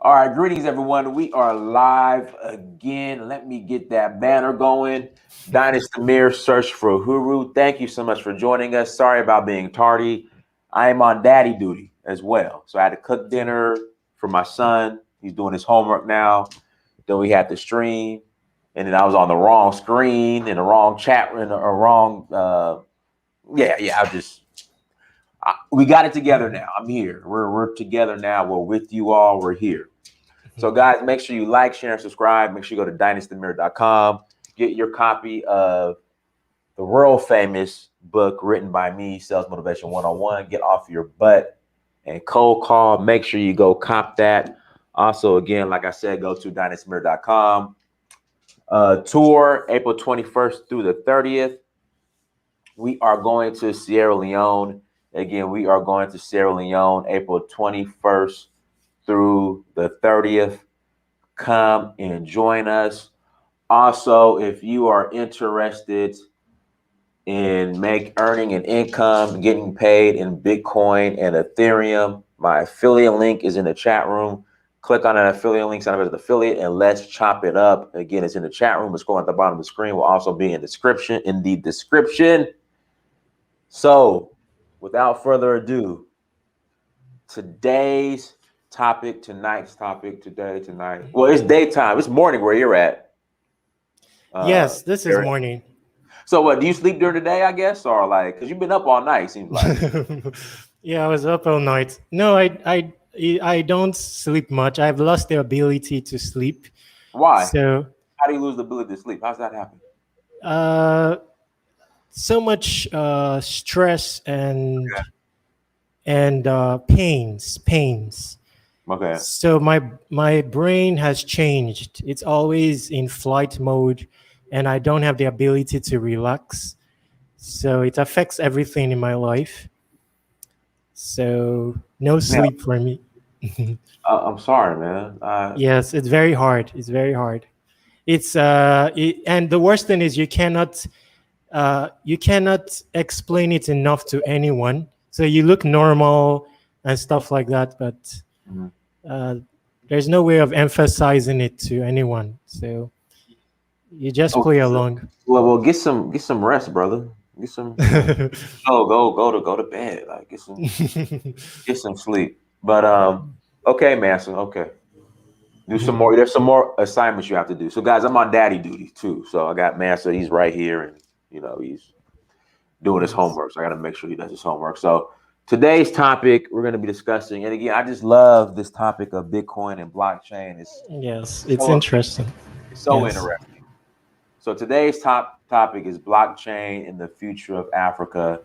All right, greetings everyone. We are live again. Let me get that banner going. Dynasty Mirror, search for Huru. Thank you so much for joining us. Sorry about being tardy. I am on daddy duty as well. So I had to cook dinner for my son. He's doing his homework now. Then we had to stream. And then I was on the wrong screen in the wrong chat in the wrong we got it together now. I'm here. We're together now. We're with you all. We're here. So guys, make sure you like, share, and subscribe. Make sure you go to dynastymirror.com. Get your copy of the world famous book written by me, Sales Motivation 101. Get off your butt and cold call. Make sure you go cop that. Also, again, like I said, go to dynastymirror.com. Tour April 21st through the 30th. We are going to Sierra Leone. Again, we are going to Sierra Leone April 21st through the 30th. Come and join us. Also, if you are interested in earning an income, getting paid in Bitcoin and Ethereum, my affiliate link is in the chat room. Click on that affiliate link, sign up as an affiliate, and let's chop it up. Again, it's in the chat room. It's going at the bottom of the screen. Will also be in the description. So, without further ado, tonight's topic. Well, it's daytime. It's morning where you're at. Yes, this is morning. So what, do you sleep during the day, I guess? Or like, because you've been up all night, seems like. Yeah, I was up all night. No, I don't sleep much. I've lost the ability to sleep. Why? So how do you lose the ability to sleep? How's that happen? So much stress and pains. Okay. So my brain has changed. It's always in flight mode, and I don't have the ability to relax. So it affects everything in my life. So no sleep for me. I'm sorry, man. Yes, it's very hard. It's very hard. It's and the worst thing is you cannot explain it enough to anyone. So you look normal and stuff like that, but there's no way of emphasizing it to anyone. So you just play along. Well, get some rest, brother. Get some. Go to bed. Like get some sleep. But okay, Manson. Okay. Do some more. There's some more assignments you have to do. So guys, I'm on daddy duty too. So I got Manson. He's right here, and he's doing his homework. So I got to make sure he does his homework. So today's topic we're going to be discussing, and again, I just love this topic of Bitcoin and blockchain. It's interesting. It's so interesting. So today's topic is blockchain and the future of Africa,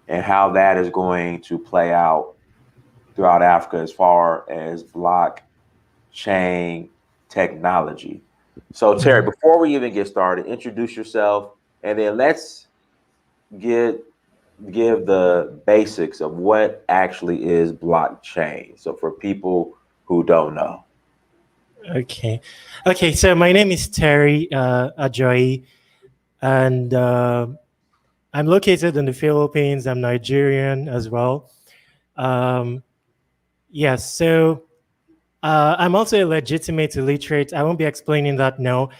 and how that is going to play out throughout Africa as far as blockchain technology. So Terry, before we even get started, introduce yourself, and then let's give the basics of what actually is blockchain. So for people who don't know. Okay. So my name is Terry Ajayi, and I'm located in the Philippines. I'm Nigerian as well. Yes. So I'm also a legitimate illiterate. I won't be explaining that now.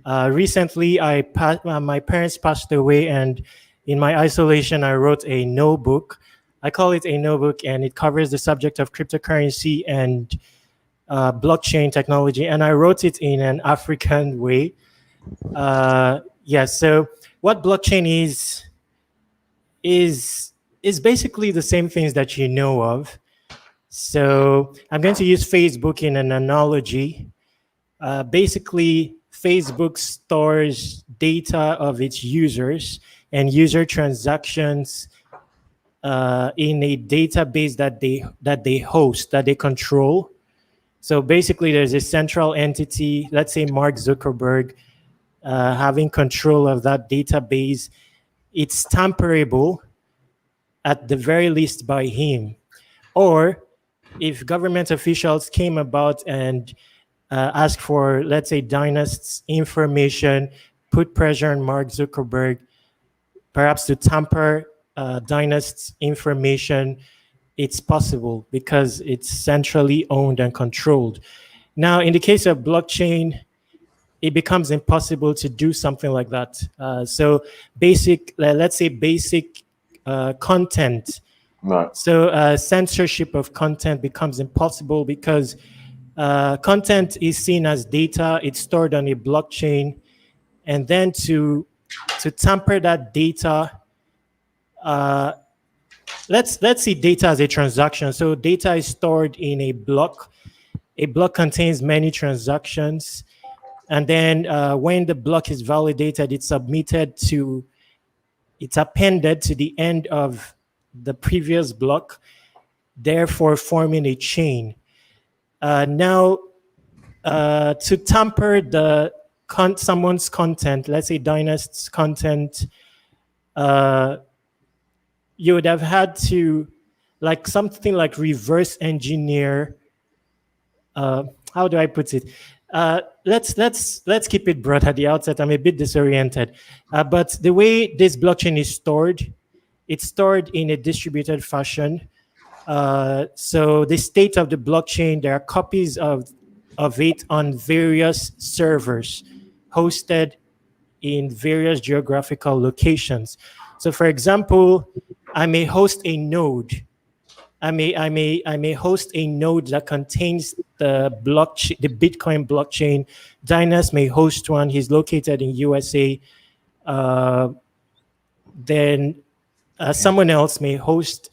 Recently, my parents passed away, and in my isolation, I wrote a notebook. I call it a notebook, and it covers the subject of cryptocurrency and blockchain technology, and I wrote it in an African way. So what blockchain is basically the same things that you know of. So I'm going to use Facebook in an analogy. Basically, Facebook stores data of its users and user transactions in a database that they host, that they control. So basically, there's a central entity, let's say Mark Zuckerberg, having control of that database. It's tamperable, at the very least, by him. Or if government officials came about and asked for, let's say, Dynast's information, put pressure on Mark Zuckerberg, perhaps to tamper Dynast's information, it's possible because it's centrally owned and controlled. Now, in the case of blockchain, it becomes impossible to do something like that. So let's say basic content. Right. So censorship of content becomes impossible because content is seen as data. It's stored on a blockchain, and then to tamper that data, let's see data as a transaction. So data is stored in a block. A block contains many transactions, and then when the block is validated, it's appended to the end of the previous block, therefore forming a chain. Now, to tamper someone's content, let's say Dynast's content, you would have had to, like, something like reverse engineer. How do I put it? Let's keep it broad at the outset. I'm a bit disoriented, but the way this blockchain is stored, it's stored in a distributed fashion. So the state of the blockchain, there are copies of it on various servers hosted in various geographical locations. So, for example, I may host a node. I may host a node that contains the blockchain, the Bitcoin blockchain. Dynas may host one. He's located in USA. Then someone else may host.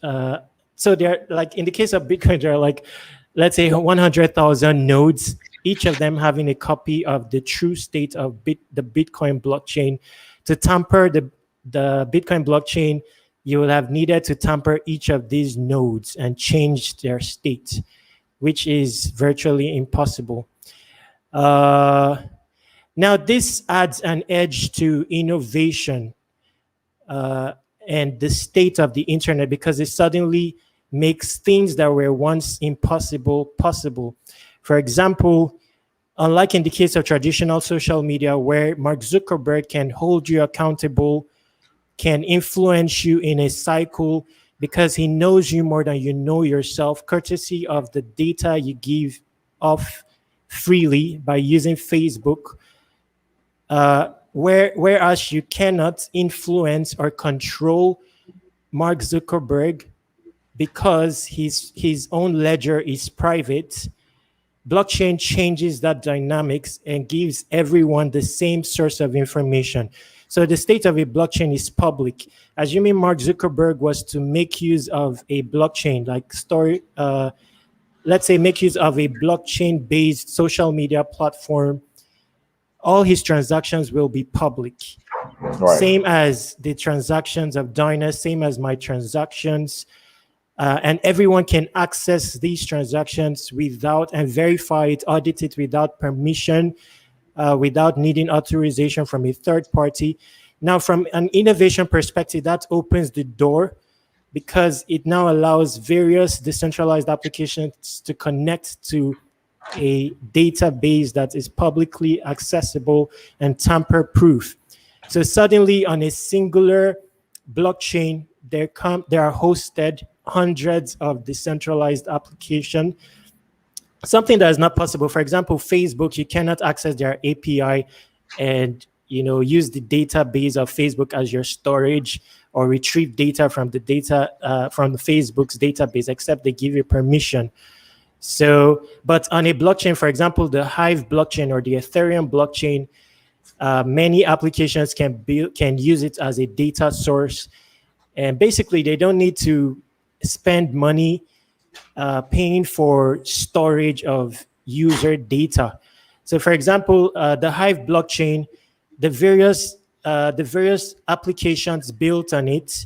So there, like in the case of Bitcoin, there are like, let's say 100,000 nodes, each of them having a copy of the true state of the Bitcoin blockchain. To tamper the Bitcoin blockchain, you will have needed to tamper each of these nodes and change their state, which is virtually impossible. Now, this adds an edge to innovation and the state of the internet, because it suddenly makes things that were once impossible possible. For example, unlike in the case of traditional social media, where Mark Zuckerberg can hold you accountable, can influence you in a cycle because he knows you more than you know yourself, courtesy of the data you give off freely by using Facebook, whereas you cannot influence or control Mark Zuckerberg because his own ledger is private. Blockchain changes that dynamics and gives everyone the same source of information. So the state of a blockchain is public. Assuming Mark Zuckerberg was to make use of a blockchain, like let's say make use of a blockchain-based social media platform, all his transactions will be public. Right. Same as the transactions of Dyna, same as my transactions. And everyone can access these transactions without, and verify it, audit it without permission, without needing authorization from a third party. Now, from an innovation perspective, that opens the door because it now allows various decentralized applications to connect to a database that is publicly accessible and tamper-proof. So suddenly, on a singular blockchain, there are hosted hundreds of decentralized applications. Something that is not possible. For example, Facebook, you cannot access their API and use the database of Facebook as your storage or retrieve data from the Facebook's database, except they give you permission. So, but on a blockchain, for example, the Hive blockchain or the Ethereum blockchain, many applications can use it as a data source, and basically they don't need to spend money paying for storage of user data. So, for example, the Hive blockchain, the various applications built on it,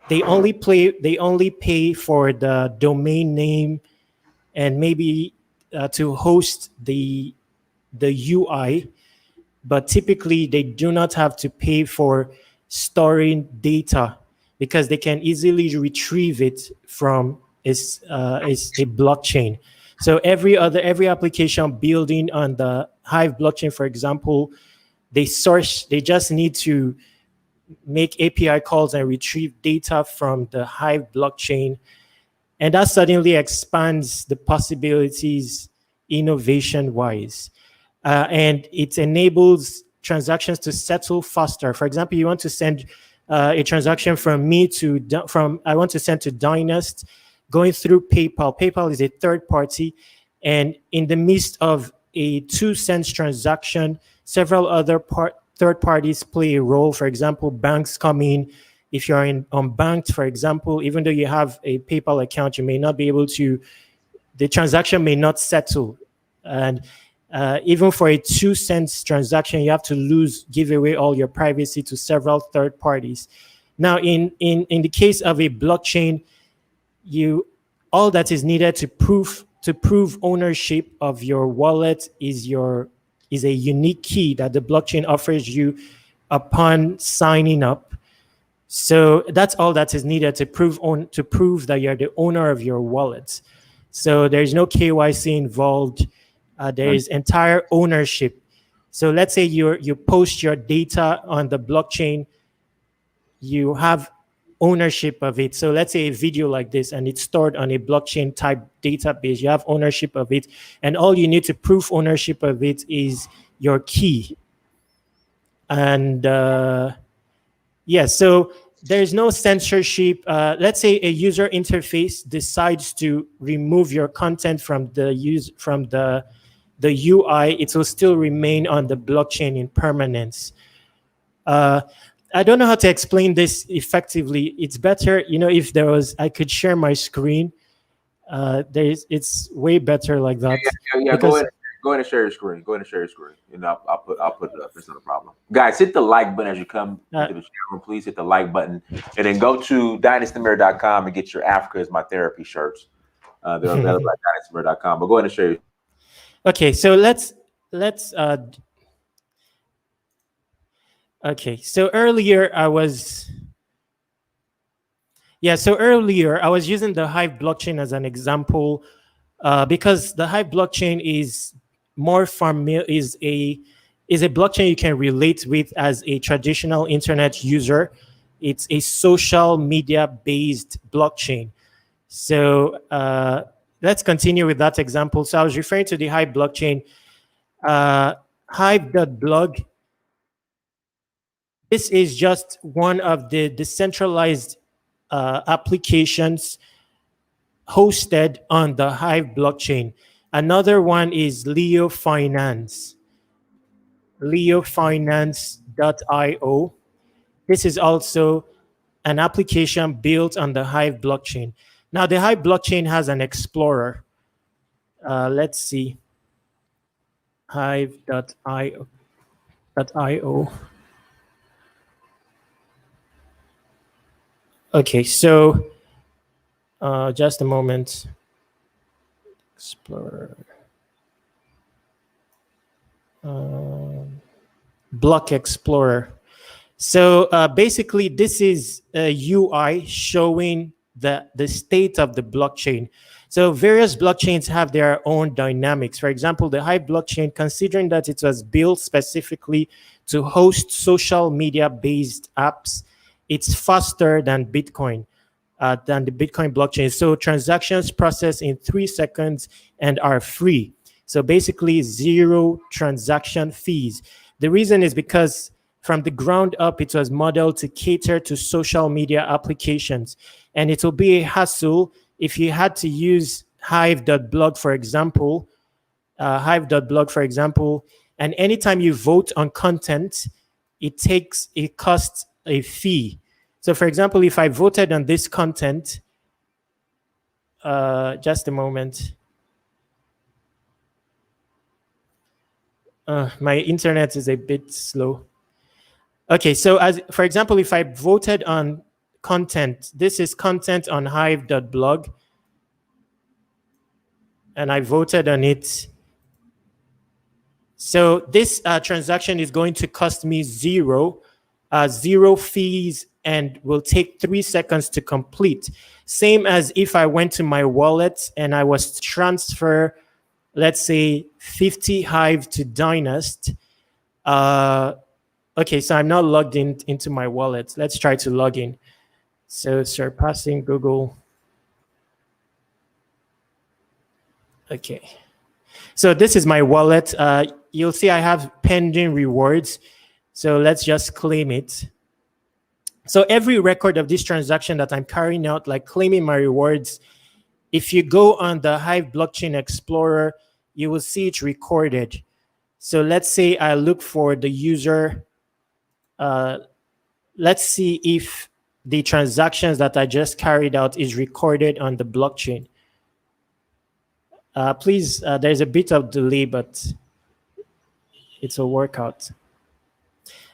they only pay for the domain name and maybe to host the UI, but typically they do not have to pay for storing data because they can easily retrieve it from a blockchain. So every application building on the Hive blockchain, for example, they just need to make API calls and retrieve data from the Hive blockchain. And that suddenly expands the possibilities innovation wise. And it enables transactions to settle faster. For example, you want to send a transaction from me to I want to send to Dynast, going through PayPal. PayPal is a third party, and in the midst of a 2 cents transaction, several other third parties play a role. For example, banks come in. If you're unbanked, for example, even though you have a PayPal account, you may not be able to. The transaction may not settle, and even for a 2 cents transaction, you have to give away all your privacy to several third parties. Now, in the case of a blockchain, all that is needed to prove ownership of your wallet is a unique key that the blockchain offers you upon signing up. So that's all that is needed to prove that you're the owner of your wallet. So there's no KYC involved. There is entire ownership. So let's say you post your data on the blockchain, you have ownership of it. So let's say a video like this, and it's stored on a blockchain type database, you have ownership of it, and all you need to prove ownership of it is your key. And so there's no censorship. Let's say a user interface decides to remove your content from the UI, it will still remain on the blockchain in permanence. I don't know how to explain this effectively. It's better, if I could share my screen. It's way better like that. Yeah. Go ahead and share your screen. Go ahead and share your screen. I'll put it up. It's not a problem. Guys, hit the like button as you come into the chat room. Please hit the like button, and then go to dynastymirror.com and get your Africa is My Therapy shirts. They're available at dynastymirror.com. But go ahead and share. Okay, so let's. Okay, so earlier I was using the Hive blockchain as an example because the Hive blockchain is more familiar, is a blockchain you can relate with as a traditional internet user. It's a social media based blockchain. So let's continue with that example. So I was referring to the Hive blockchain. Hive.blog. This is just one of the decentralized applications hosted on the Hive blockchain. Another one is Leo Finance, leofinance.io. This is also an application built on the Hive blockchain. Now, the Hive blockchain has an explorer. Let's see, hive.io. Okay, so just a moment. Explorer. Block Explorer. So basically, this is a UI showing the state of the blockchain. So various blockchains have their own dynamics. For example, the Hive blockchain, considering that it was built specifically to host social media-based apps, it's faster than Bitcoin, than the Bitcoin blockchain. So transactions process in 3 seconds and are free. So basically 0 transaction fees. The reason is because from the ground up, it was modeled to cater to social media applications. And it will be a hassle if you had to use Hive.blog, for example, and anytime you vote on content, it costs a fee. So for example, if I voted on this content, just a moment. My internet is a bit slow. Okay, so for example, if I voted on content, this is content on hive.blog, and I voted on it. So this transaction is going to cost me 0 fees and will take 3 seconds to complete. Same as if I went to my wallet and I was to transfer, let's say 50 Hive to Dynast. Okay, so I'm not logged into my wallet. Let's try to log in. So surpassing Google. Okay. So this is my wallet. You'll see I have pending rewards. So let's just claim it. So every record of this transaction that I'm carrying out, like claiming my rewards, if you go on the Hive Blockchain Explorer, you will see it recorded. So let's say I look for the user. Let's see if the transactions that I just carried out is recorded on the blockchain. Please, there's a bit of delay, but it's a workout.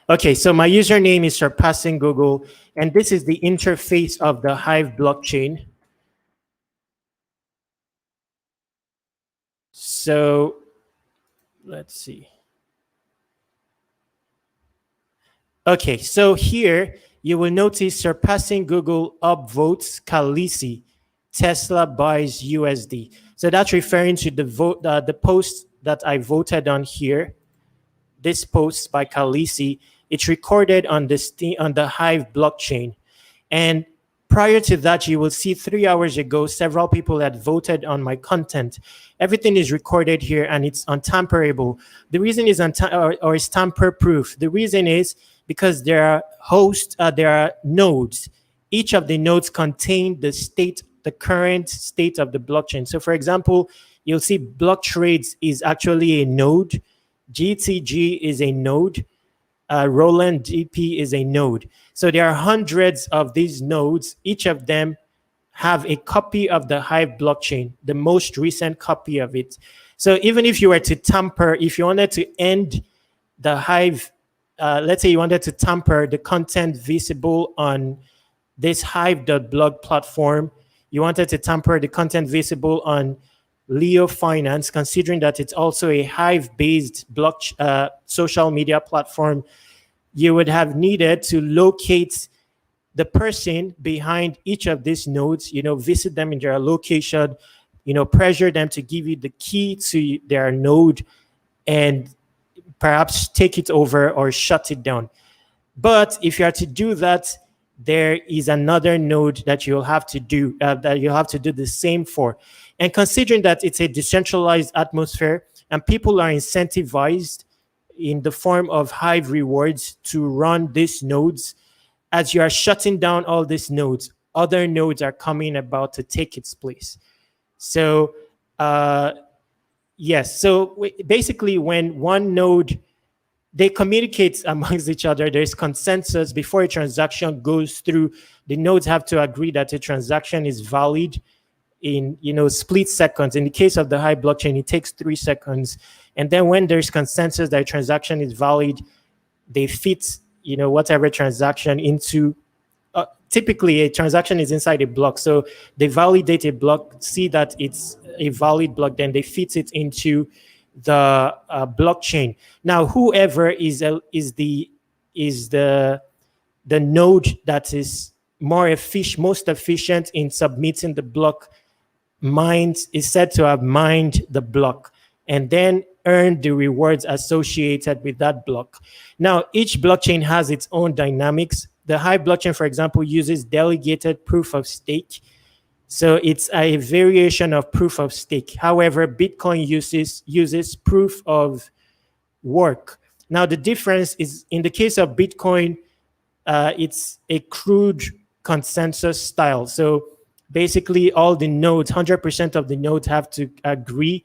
Okay, so my username is Surpassing Google, and this is the interface of the Hive blockchain. So let's see. Okay, so here you will notice Surpassing Google upvotes Khaleesi, Tesla buys USD. So that's referring to the post that I voted on here. This post by Khaleesi, it's recorded on the Hive blockchain. And prior to that, you will see 3 hours ago, several people had voted on my content. Everything is recorded here and it's untamperable. The reason is is tamper-proof. The reason is because there are nodes. Each of the nodes contain the current state of the blockchain. So for example, you'll see block trades is actually a node. GTG is a node. Roland GP is a node. So there are hundreds of these nodes. Each of them have a copy of the Hive blockchain, the most recent copy of it. So even if you were to tamper, if you wanted to end the Hive, let's say you wanted to tamper the content visible on this Hive.blog platform, you wanted to tamper the content visible on Leo Finance, considering that it's also a Hive-based social media platform, you would have needed to locate the person behind each of these nodes, visit them in their location, pressure them to give you the key to their node and perhaps take it over or shut it down. But if you are to do that, there is another node that you'll have to do the same for. And considering that it's a decentralized atmosphere and people are incentivized in the form of Hive rewards to run these nodes, as you are shutting down all these nodes, other nodes are coming about to take its place. So yes, so basically when one node, they communicate amongst each other, there's consensus before a transaction goes through. The nodes have to agree that a transaction is valid in split seconds. In the case of the Hive blockchain, it takes 3 seconds. And then when there's consensus that a transaction is valid, they fit whatever transaction into typically a transaction is inside a block. So they validate a block, see that it's a valid block, then they fit it into the blockchain. Now, whoever is the node that is most efficient in submitting the block is said to have mined the block and then earned the rewards associated with that block. Now, each blockchain has its own dynamics. The Hive blockchain, for example, uses delegated proof of stake. So it's a variation of proof of stake. However, Bitcoin uses proof of work. Now, the difference is in the case of Bitcoin, it's a crude consensus style. So basically all the nodes, 100% of the nodes have to agree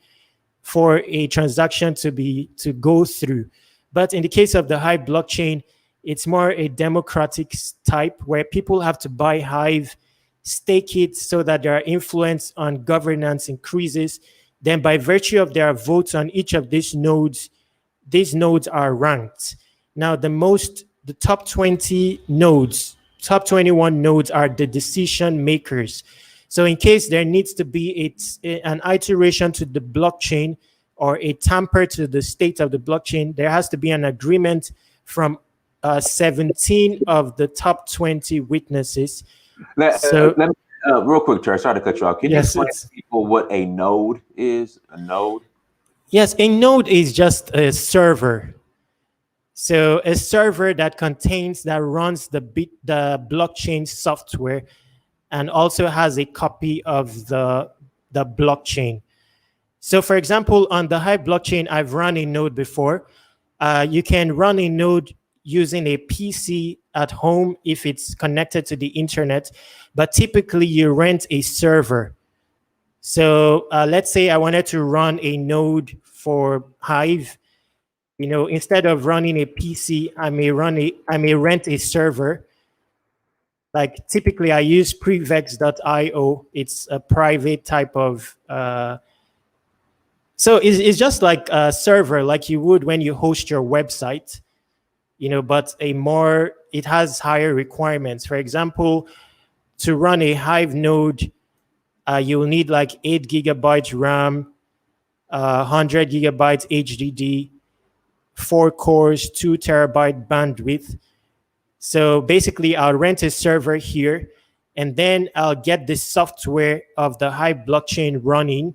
for a transaction to go through. But in the case of the Hive blockchain, it's more a democratic type where people have to buy Hive, stake it so that their influence on governance increases. Then by virtue of their votes on each of these nodes are ranked. Now the top 20 nodes, top 21 nodes are the decision makers. So in case there needs to be an iteration to the blockchain or a tamper to the state of the blockchain, there has to be an agreement from 17 of the top 20 witnesses. Let me, real quick, Charles, sorry to cut you off. Can you explain to people what a node is? A node? Yes, a node is just a server. So a server that runs the blockchain software and also has a copy of the blockchain. So for example, on the Hive blockchain, I've run a node before. You can run a node using a PC at home if it's connected to the internet, but typically you rent a server. So let's say I wanted to run a node for Hive. Instead of running a PC, I may rent a server. Like typically, I use prevex.io. It's a private type of. So it's just like a server, like you would when you host your website. But it has higher requirements. For example, to run a Hive node, you'll need like 8 GB RAM, 100 GB HDD, 4 cores, 2 TB bandwidth. So basically, I'll rent a server here, and then I'll get the software of the Hive blockchain running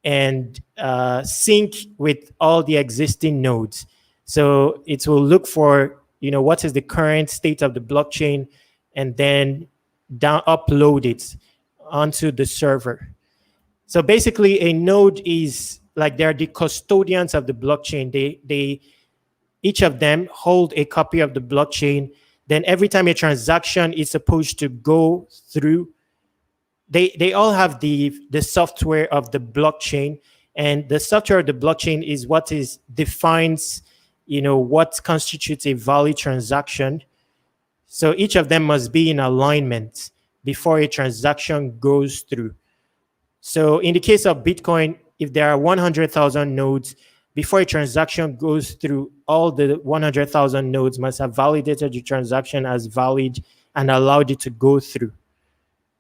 and sync with all the existing nodes. So it will look for, what is the current state of the blockchain, and then upload it onto the server. So basically, a node is like they're the custodians of the blockchain. They each of them hold a copy of the blockchain. Then every time a transaction is supposed to go through, they all have the software of the blockchain, and the software of the blockchain is what defines what constitutes a valid transaction. So each of them must be in alignment before a transaction goes through. So in the case of Bitcoin, if there are 100,000 nodes, before a transaction goes through, all the 100,000 nodes must have validated the transaction as valid and allowed it to go through.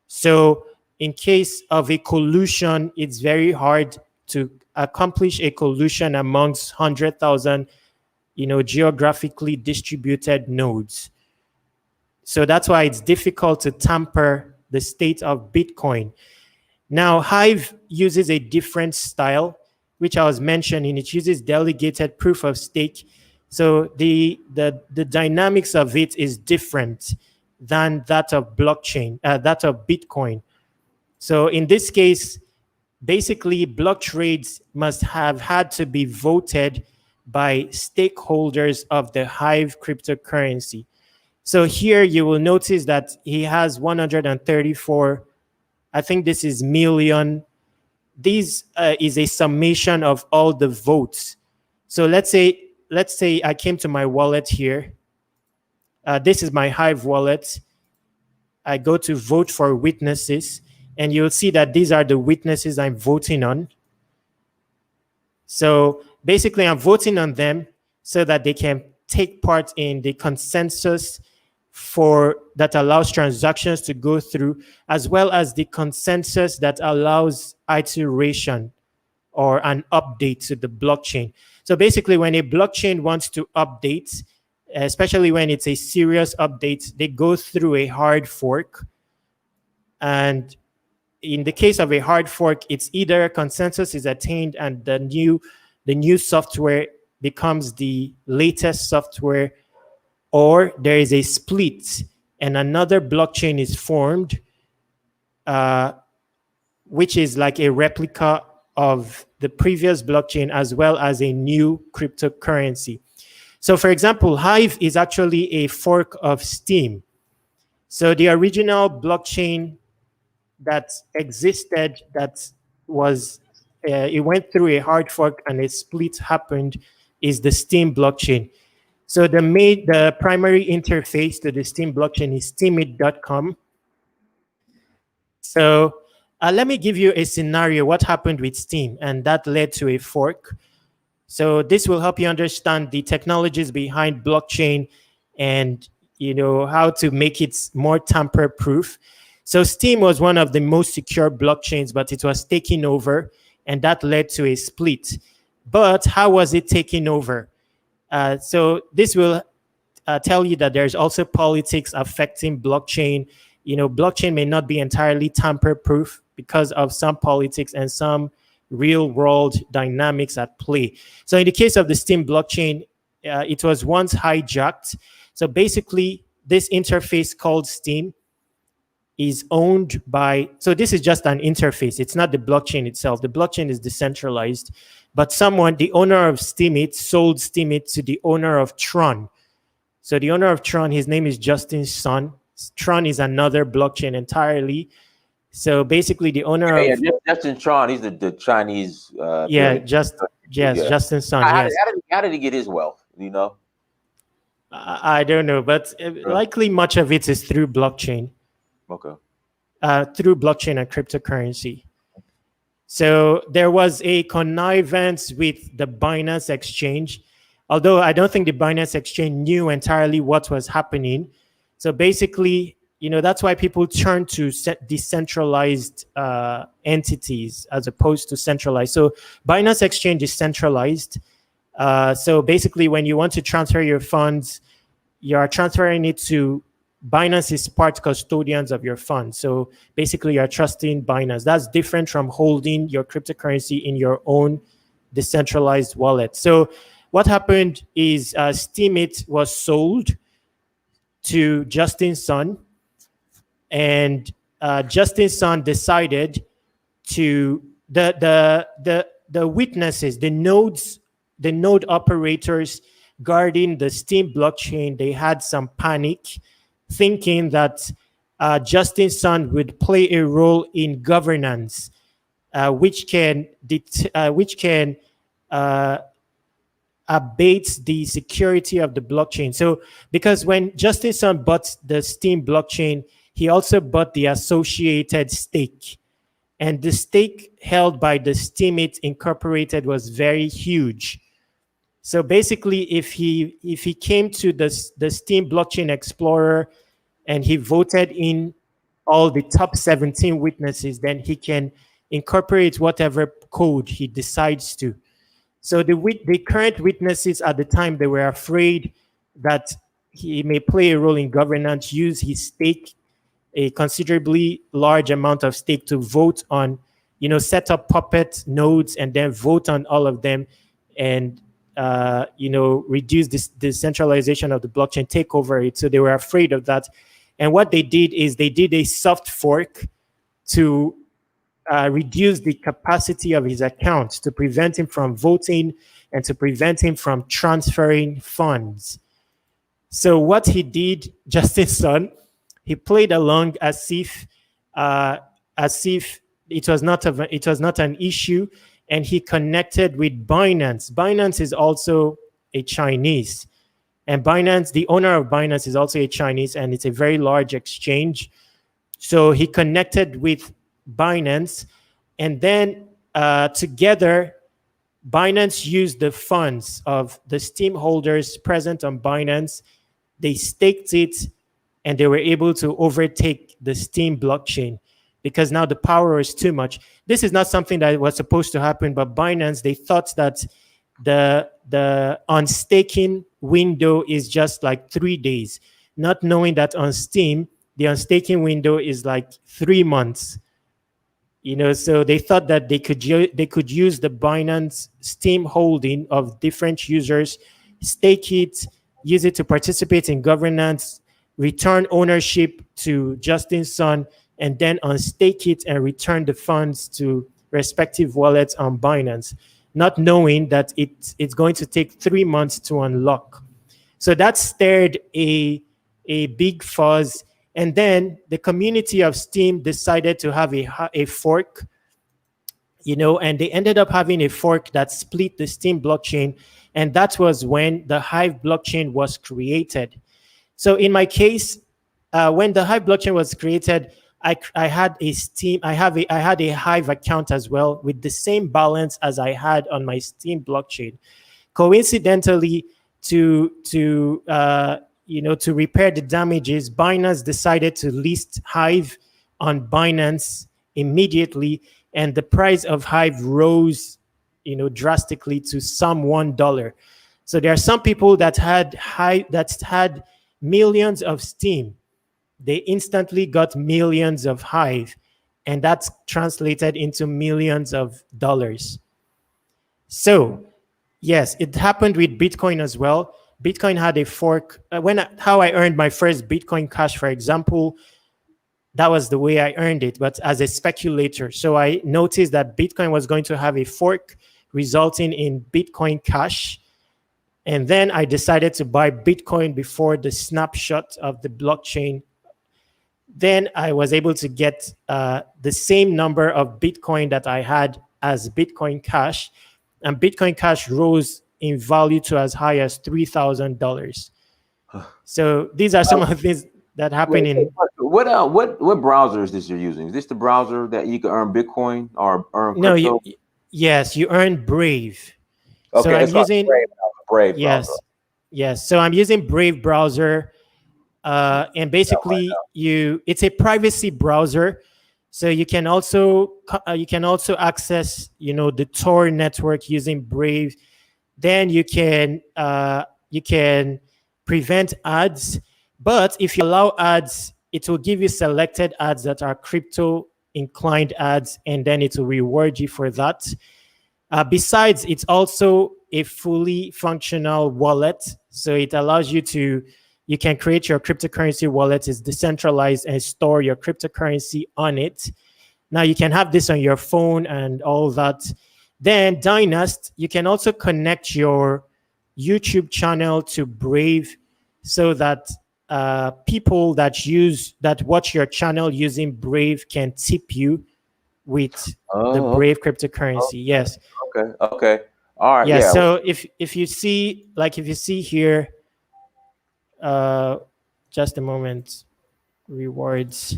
So in case of a collusion, it's very hard to accomplish a collusion amongst 100,000, geographically distributed nodes. So that's why it's difficult to tamper the state of Bitcoin. Now, Hive uses a different style, which I was mentioning. It uses delegated proof of stake. So the dynamics of it is different than that of blockchain, that of Bitcoin. So in this case, basically, block trades must have had to be voted by stakeholders of the Hive cryptocurrency. So here you will notice that he has 134, I think this is million. This is a summation of all the votes. So let's say I came to my wallet here. This is my Hive wallet. I go to vote for witnesses, and you'll see that these are the witnesses I'm voting on. So basically, I'm voting on them so that they can take part in the consensus that allows transactions to go through, as well as the consensus that allows iteration or an update to the blockchain. So basically, when a blockchain wants to update, especially when it's a serious update, they go through a hard fork. And in the case of a hard fork, it's either consensus is attained and the new software becomes the latest software, or there is a split and another blockchain is formed, which is like a replica of the previous blockchain as well as a new cryptocurrency. So for example, Hive is actually a fork of Steem. So the original blockchain that existed, it went through a hard fork and a split happened, is the Steem blockchain. So the primary interface to the Steem blockchain is steemit.com. So let me give you a scenario, what happened with Steem, and that led to a fork. So this will help you understand the technologies behind blockchain and how to make it more tamper-proof. So Steem was one of the most secure blockchains, but it was taken over, and that led to a split. But how was it taken over? So this will tell you that there's also politics affecting blockchain. Blockchain may not be entirely tamper-proof because of some politics and some real-world dynamics at play. So in the case of the Steem blockchain, it was once hijacked. So basically, this interface called Steem, is owned by, so this is just an interface. It's not the blockchain itself. The blockchain is decentralized, but someone, the owner of Steemit, sold Steemit to the owner of Tron. So the owner of Tron, his name is Justin Sun. Tron is another blockchain entirely. So basically the owner Yeah, of, Justin Tron, he's the Chinese. yeah, billionaire. yes, Yeah. Justin Sun, How yes. did he get his wealth? You know? I don't know, but likely much of it is through blockchain. Okay. Through blockchain and cryptocurrency. So there was a connivance with the Binance exchange, although I don't think the Binance exchange knew entirely what was happening. So basically, that's why people turn to decentralized entities as opposed to centralized. So Binance exchange is centralized. So basically, when you want to transfer your funds, you are transferring it to Binance is part custodians of your fund. So basically, you're trusting Binance. That's different from holding your cryptocurrency in your own decentralized wallet. So what happened is Steemit was sold to Justin Sun, and Justin Sun decided to the witnesses, the node operators guarding the Steem blockchain. They had some panic, thinking that Justin Sun would play a role in governance, which can abate the security of the blockchain. So, because when Justin Sun bought the Steem blockchain, he also bought the associated stake, and the stake held by the Steemit Incorporated was very huge. So basically, if he came to the Steem Blockchain Explorer and he voted in all the top 17 witnesses, then he can incorporate whatever code he decides to. So the current witnesses at the time, they were afraid that he may play a role in governance, use his stake, a considerably large amount of stake, to vote on, set up puppet nodes and then vote on all of them, and reduce this decentralization of the blockchain, take over it. So they were afraid of that. And what they did is they did a soft fork to reduce the capacity of his account, to prevent him from voting and to prevent him from transferring funds. So what he did, Justin Sun, he played along as if it was not an issue, and he connected with Binance. Binance is also a Chinese, and Binance, the owner of Binance, is also a Chinese, and it's a very large exchange. So he connected with Binance, and then together, Binance used the funds of the Steem holders present on Binance. They staked it, and they were able to overtake the Steem blockchain, because now the power is too much. This is not something that was supposed to happen, but Binance, they thought that the unstaking window is just like 3 days, not knowing that on Steem, the unstaking window is like 3 months. So they thought that they could use the Binance Steem holding of different users, stake it, use it to participate in governance, return ownership to Justin Sun, and then unstake it and return the funds to respective wallets on Binance, not knowing that it's going to take 3 months to unlock. So that stirred a big fuzz. And then the community of Steem decided to have a fork, and they ended up having a fork that split the Steem blockchain. And that was when the Hive blockchain was created. So in my case, when the Hive blockchain was created, I had a Steem. I had a Hive account as well with the same balance as I had on my Steem blockchain. Coincidentally, to repair the damages, Binance decided to list Hive on Binance immediately, and the price of Hive rose, drastically to some $1. So there are some people that had millions of Steem. They instantly got millions of Hive, and that's translated into millions of dollars. So, yes, it happened with Bitcoin as well. Bitcoin had a fork. How I earned my first Bitcoin Cash, for example, That was the way I earned it, but as a speculator. So I noticed that Bitcoin was going to have a fork resulting in Bitcoin Cash. And then I decided to buy Bitcoin before the snapshot of the blockchain. Then I was able to get the same number of Bitcoin that I had as Bitcoin Cash. And Bitcoin Cash rose in value to as high as $3,000. So these are some of the things that happen in. What browser is this you're using? Is this the browser that you can earn Bitcoin or earn No, crypto? yes, you earn Brave. So Okay, I'm it's called using, Brave browser. yes. So I'm using Brave browser, and basically it's a privacy browser. So you can also access the Tor network using Brave. Then you can prevent ads, but if you allow ads, it will give you selected ads that are crypto inclined ads, and then it will reward you for that. Besides, it's also a fully functional wallet. So it allows you can create your cryptocurrency wallet. It's decentralized and store your cryptocurrency on it. Now you can have this on your phone and all that. Then Dynast, you can also connect your YouTube channel to Brave so that people that watch your channel using Brave can tip you with the Oh, Brave cryptocurrency. Yes. okay. All right, Yeah. yeah. So if you see here, uh, just a moment, rewards.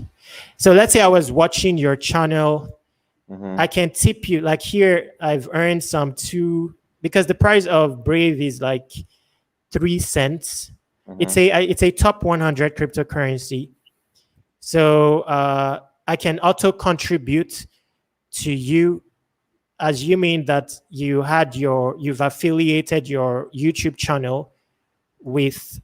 So let's say I was watching your channel. Mm-hmm. I can tip you. Like here, I've earned some because the price of Brave is like 3 cents. Mm-hmm. It's a top 100 cryptocurrency. So I can auto contribute to you, assuming that you've affiliated your YouTube channel with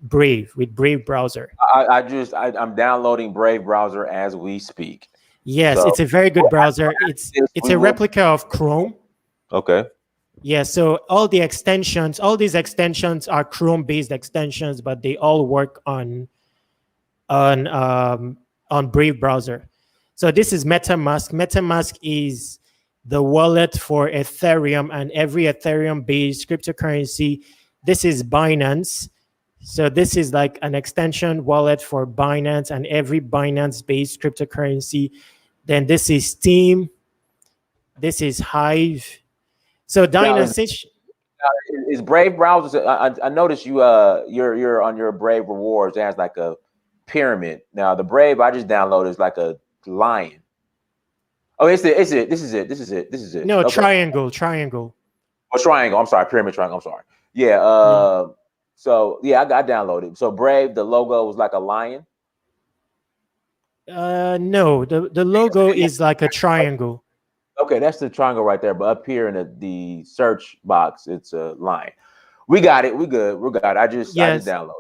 Brave browser. I'm downloading Brave browser as we speak. Yes, So it's a very good browser. It's we a will. replica of Chrome. Okay. Yeah, so all these extensions are Chrome-based extensions, but they all work on Brave browser. So this is MetaMask. MetaMask is the wallet for Ethereum and every Ethereum-based cryptocurrency. This is Binance. So this is like an extension wallet for Binance and every Binance-based cryptocurrency. Then this is Steam. This is Hive. So Now, Dynast, is Brave browser? I noticed you're on your Brave rewards. It has like a pyramid. Now the Brave I just downloaded is like a lion. Oh, this is it. no, Okay. triangle. Oh, triangle. I'm sorry, pyramid triangle. I'm sorry. Yeah. So yeah, I downloaded. So Brave, the logo was like a lion. No, the logo is like a triangle. Okay, that's the triangle right there. But up here in the search box, it's a line. We got it. We good. We're good. I just Yes, downloaded.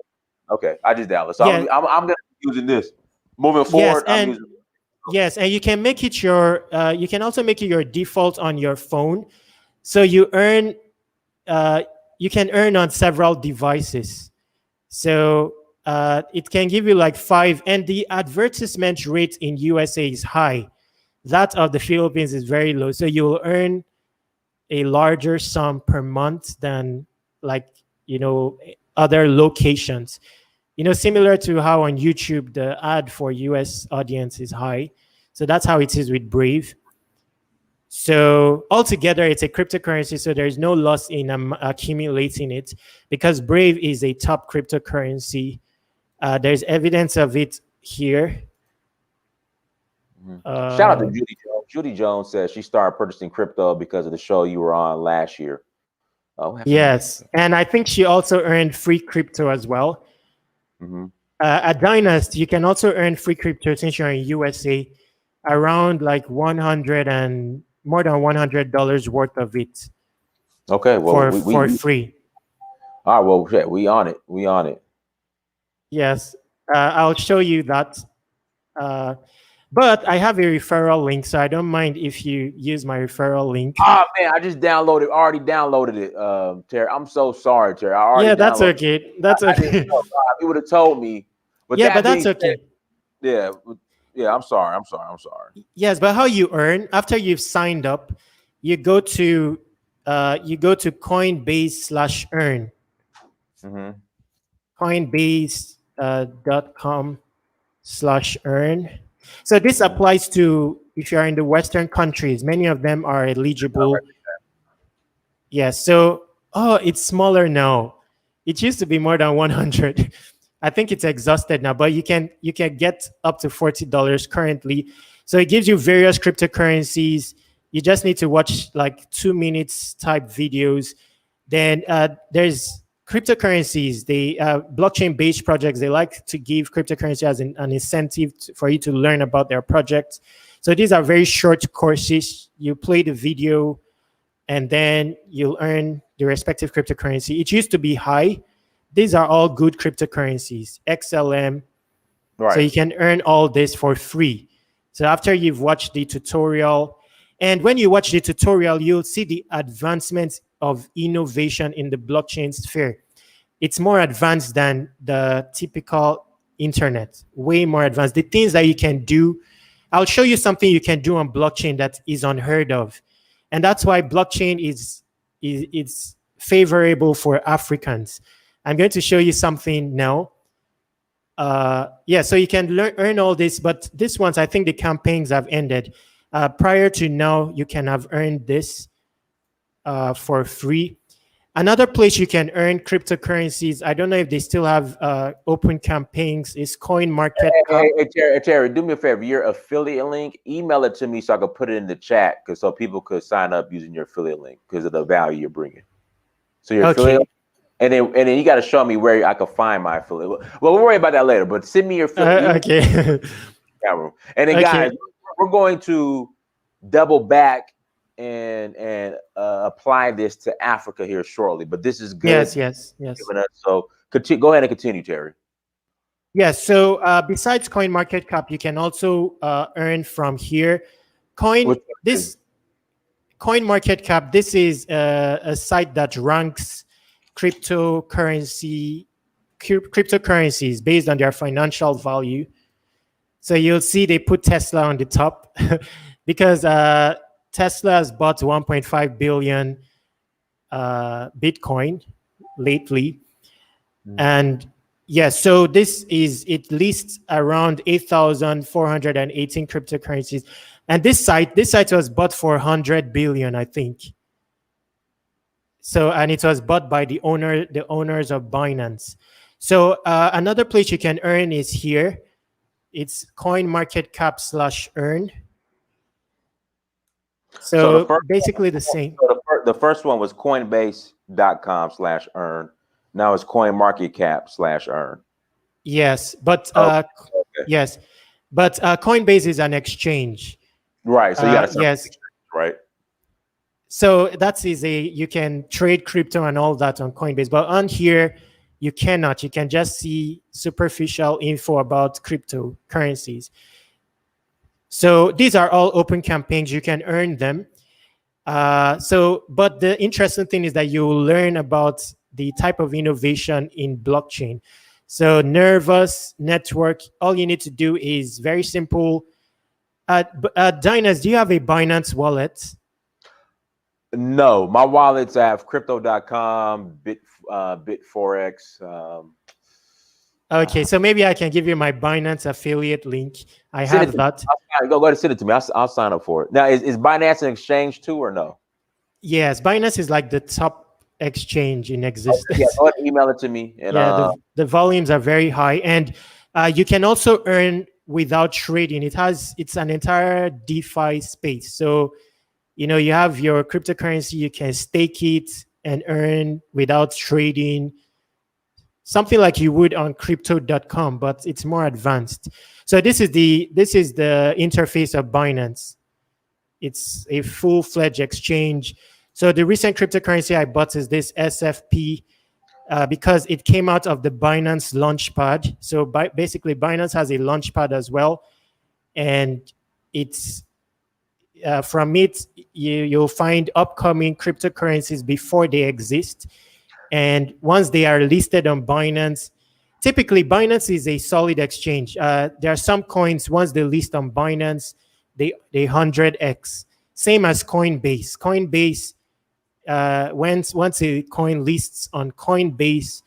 Okay, I just downloaded. So yeah, I'm gonna be using this moving yes, forward. I'm and using. yes, and you can make it you can also make it your default on your phone. So uh, you can earn on several devices. So it can give you like 5, and the advertisement rate in USA is high. That of the Philippines is very low. So you'll earn a larger sum per month than like other locations. Similar to how on YouTube the ad for US audience is high. So that's how it is with Brave. So altogether, it's a cryptocurrency, so there's no loss in accumulating it because Brave is a top cryptocurrency. There's evidence of it here. Shout out to Judy Jones. Judy Jones says she started purchasing crypto because of the show you were on last year. Oh, yes, and I think she also earned free crypto as well. At Dynast, you can also earn free crypto since you're in USA, around like 100 and more than $100 worth of it. Okay, well, for free. All right, well, yeah, we on it. We on it. Yes, I'll show you that. But I have a referral link, so I don't mind if you use my referral link. Oh man, I just already downloaded it, Terry. I'm so sorry, Terry. I already that's downloaded okay. That's okay. If you would have told me, With Yeah, but that being that's said, okay. yeah, yeah. I'm sorry. Yes, but how you earn after you've signed up, you go to Coinbase/earn, Mm-hmm. Coinbase.com/earn. So this Mm-hmm. applies to if you are in the Western countries. Many of them are eligible. Yes. So, oh, it's smaller now. It used to be more than 100. I think it's exhausted now, but you can get up to $40 currently. So it gives you various cryptocurrencies. You just need to watch like 2 minutes type videos. Then there's cryptocurrencies. They blockchain based projects. They like to give cryptocurrency as an incentive for you to learn about their projects. So these are very short courses. You play the video and then you'll earn the respective cryptocurrency. It used to be high. These are all good cryptocurrencies, XLM. So Right. you can earn all this for free. So after you've watched the tutorial, and when you watch the tutorial, you'll see the advancements of innovation in the blockchain sphere. It's more advanced than the typical internet, way more advanced. The things that you can do, I'll show you something you can do on blockchain that is unheard of. And that's why blockchain is favorable for Africans. I'm going to show you something now. Yeah, so you can earn all this, but this ones, I think the campaigns have ended. Prior to now, you can have earned this for free. Another place you can earn cryptocurrencies, I don't know if they still have open campaigns, is Coin Market Cap. Terry, do me a favor. Your affiliate link, email it to me so I could put it in the chat, because so people could sign up using your affiliate link because of the value you're bringing. So your affiliate, and then you got to show me where I can find my affiliate. Well, we'll worry about that later. But send me your affiliate. Okay. And then, Okay. guys, we're going to double back and apply this to Africa here shortly. But this is good. Yes. So go ahead and continue, Terry. Yes. So besides Coin Market Cap, you can also earn from here. Coin Market Cap. This is a site that ranks cryptocurrencies based on their financial value. So you'll see they put Tesla on the top because Tesla has bought 1.5 billion Bitcoin lately. And yes, so it lists around 8,418 cryptocurrencies. And this site was bought for 100 billion, I think. So, and it was bought by the owners of Binance. So another place you can earn is here. It's CoinMarketCap/earn. So basically the same. So the first one was Coinbase.com/earn. Now it's CoinMarketCap/earn. Yes, but yes, but Coinbase is an exchange. Right. So you got to yes. Right. So you can trade crypto and all that on Coinbase, but on here you cannot. You can just see superficial info about cryptocurrencies. So these are all open campaigns. You can earn them. But the interesting thing is that you will learn about the type of innovation in blockchain. So nervous network, all you need to do is very simple. Dinas, do you have a Binance wallet? No, my wallets have crypto.com, Bitforex. Okay, so maybe I can give you my Binance affiliate link. I have that. Go ahead and send it to me. I'll sign up for it. Now, is Binance an exchange too or no? Yes, Binance is like the top exchange in existence. Okay, yeah, go ahead and email it to me. And, the volumes are very high, and you can also earn without trading. It's an entire DeFi space. So, you have your cryptocurrency, you can stake it and earn without trading. Something like you would on crypto.com, but it's more advanced. So this is the interface of Binance. It's a full-fledged exchange. So the recent cryptocurrency I bought is this SFP because it came out of the Binance launchpad. So basically, Binance has a launchpad as well, and it's from it you'll find upcoming cryptocurrencies before they exist. And once they are listed on Binance, typically Binance is a solid exchange. There are some coins, once they list on Binance, they 100x. Same as Coinbase. Coinbase, once a coin lists on Coinbase,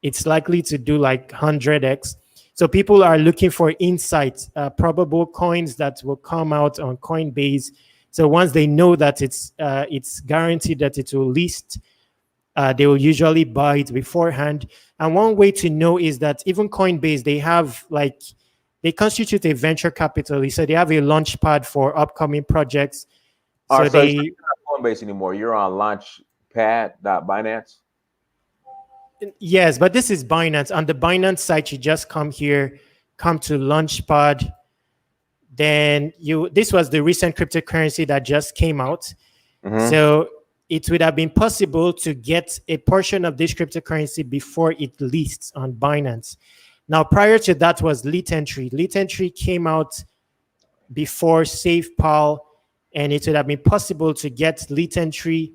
it's likely to do like 100x. So people are looking for insights, probable coins that will come out on Coinbase. So once they know that it's guaranteed that it will list, they will usually buy it beforehand. And one way to know is that even Coinbase, they constitute a venture capitalist. So they have a launchpad for upcoming projects. All So right, so you're not on Coinbase anymore. You're on launchpad.binance. Yes, but this is Binance. On the Binance site, you just come here, come to Launchpad. Then this was the recent cryptocurrency that just came out. Mm-hmm. So it would have been possible to get a portion of this cryptocurrency before it lists on Binance. Now, prior to that was Lit Entry. Lit Entry came out before SafePal, and it would have been possible to get Lit Entry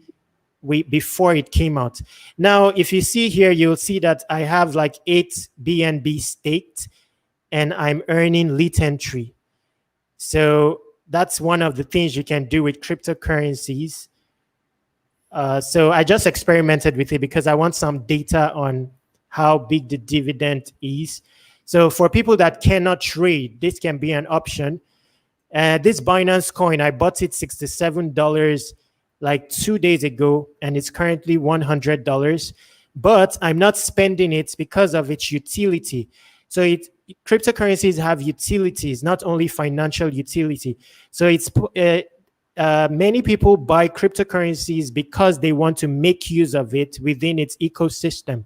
before it came out. Now, if you see here, you'll see that I have like 8 BNB staked, and I'm earning Lit Entry. So that's one of the things you can do with cryptocurrencies. So I just experimented with it because I want some data on how big the dividend is. So for people that cannot trade, this can be an option. This Binance coin, I bought it $67 like 2 days ago, and it's currently $100. But I'm not spending it because of its utility. So cryptocurrencies have utilities, not only financial utility. So many people buy cryptocurrencies because they want to make use of it within its ecosystem.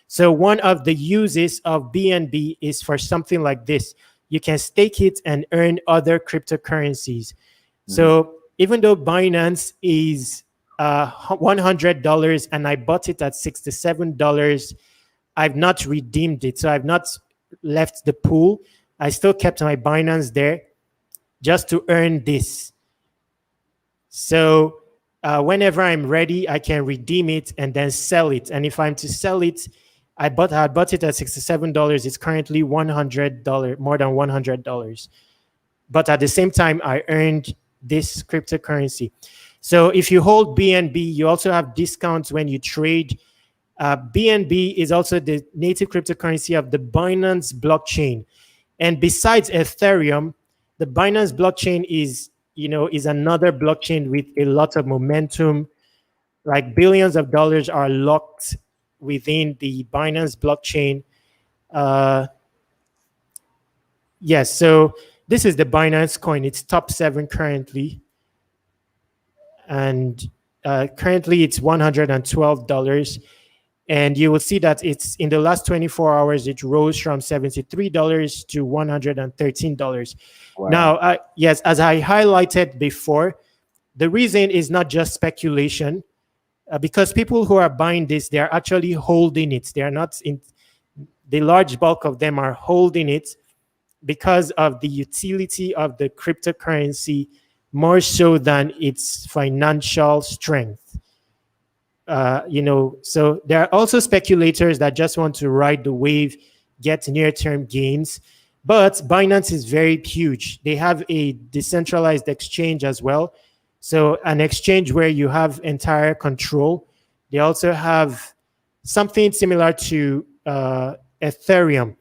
So one of the uses of BNB is for something like this. You can stake it and earn other cryptocurrencies. Mm-hmm. So even though Binance is $100 and I bought it at $67, I've not redeemed it. So I've not left the pool. I still kept my Binance there just to earn this. So whenever I'm ready, I can redeem it and then sell it. And if I'm to sell it, I bought it at $67. It's currently $100, more than $100. But at the same time, I earned this cryptocurrency. So if you hold BNB, you also have discounts when you trade. BNB is also the native cryptocurrency of the Binance blockchain. And besides Ethereum, the Binance blockchain is another blockchain with a lot of momentum. Like billions of dollars are locked within the Binance blockchain. Yes, so this is the Binance coin. It's top 7 currently. And currently it's $112. And you will see that it's in the last 24 hours, it rose from $73 to $113. Wow. Now, yes, as I highlighted before, the reason is not just speculation, because people who are buying this, they're actually holding it. They are not the large bulk of them are holding it because of the utility of the cryptocurrency more so than its financial strength. So there are also speculators that just want to ride the wave, get near-term gains. But Binance is very huge. They have a decentralized exchange as well. So an exchange where you have entire control. They also have something similar to Ethereum,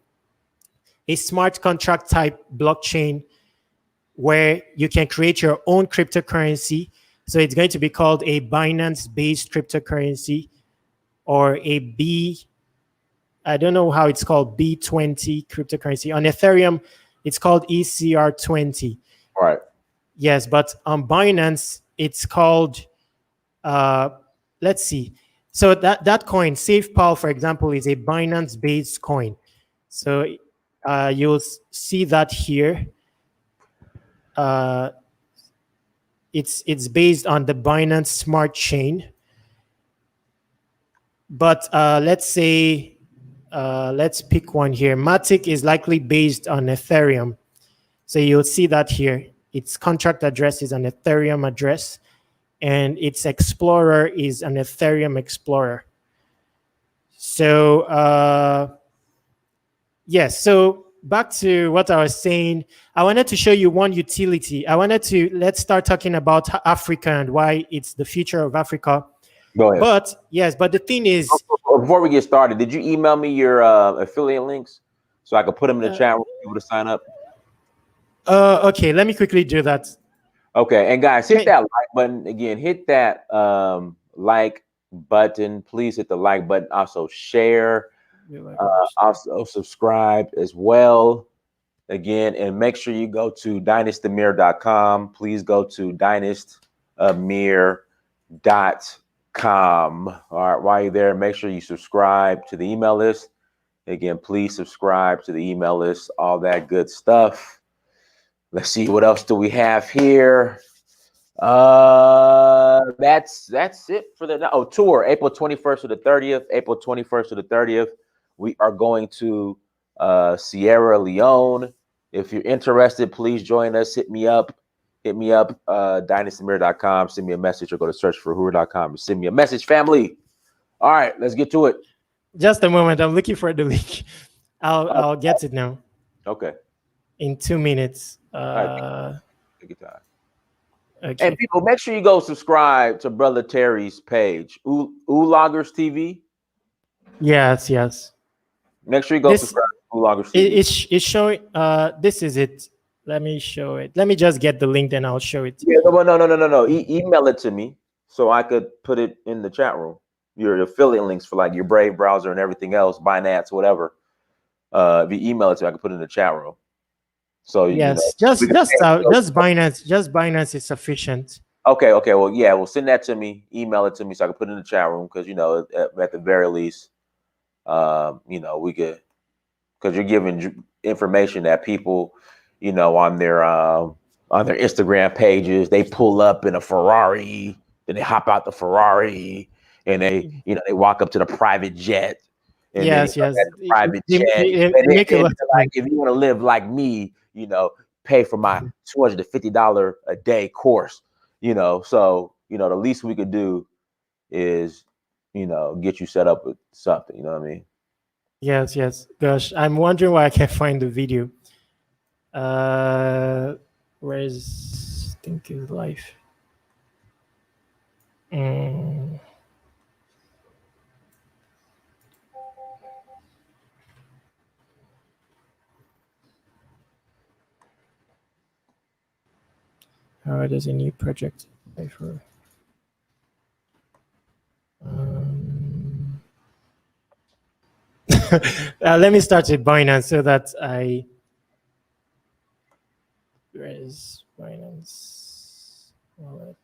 a smart contract type blockchain where you can create your own cryptocurrency. So it's going to be called a Binance-based cryptocurrency, or I don't know how it's called, B20 cryptocurrency. On Ethereum, it's called ECR20. Right. Yes, but on Binance, it's called, let's see. So that coin, SafePal, for example, is a Binance-based coin. So you'll see that here. It's based on the Binance Smart Chain. But let's say, let's pick one here. Matic is likely based on Ethereum. So you'll see that here. Its contract address is an Ethereum address, and its Explorer is an Ethereum Explorer. So Yes. So back to what I was saying, I wanted to show you one utility. Let's start talking about Africa and why it's the future of Africa. Go ahead. But yes, but the thing is, Before we get started, did you email me your affiliate links so I could put them in the chat room for people to sign up? okay, let me quickly do that. Okay, and guys, hit that like button again. Hit that like button. Please hit the like button. Also share. Also subscribe as well. Again, and make sure you go to dynastymir.com. Please go to dynastymir.com. All right, while you're there, make sure you subscribe to the email list. Again, please subscribe to the email list, all that good stuff. Let's see, what else do we have here? That's it for the tour. April 21st to the 30th. April 21st to the 30th. We are going to Sierra Leone. If you're interested, please join us. Hit me up. Dynastymir.com. Send me a message or go to searchforwhoer.com and send me a message, family. All right, let's get to it. Just a moment. I'm looking for the link. I'll get it now. Okay. In 2 minutes. Right. Take your time. Okay. And people, make sure you go subscribe to Brother Terry's page, Uloggers TV. Yes. Make sure you go subscribe to Uloggers TV. It's showing. This is it. Let me show it. Let me just get the link, then I'll show it. Yeah, no. Email it to me so I could put it in the chat room. Your affiliate links for like your Brave browser and everything else, Binance, whatever. If you email it to me, I can put it in the chat room. So yes, just Binance is sufficient. Okay. Well, yeah. Well, send that to me. Email it to me so I can put it in the chat room because at the very least, we could, because you're giving information that people, on their Instagram pages, they pull up in a Ferrari, then they hop out the Ferrari, and they walk up to the private jet. And yes. Private jet. If you want to live like me, pay for my $250 a day course, so, the least we could do is, get you set up with something, you know what I mean? Yes. Gosh, I'm wondering why I can't find the video. Where's Think is Life? How does a new project pay for? Let me start with Binance so that where is Binance wallet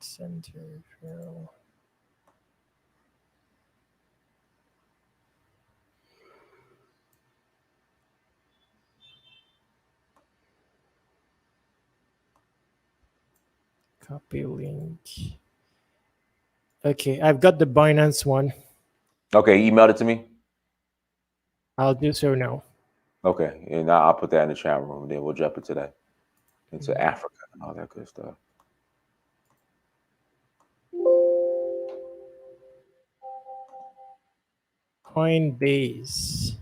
center? Copy link. Okay, I've got the Binance one. Okay, you emailed it to me? I'll do so now. Okay, and I'll put that in the chat room, and then we'll jump into that, into Africa and all that good stuff. Coinbase.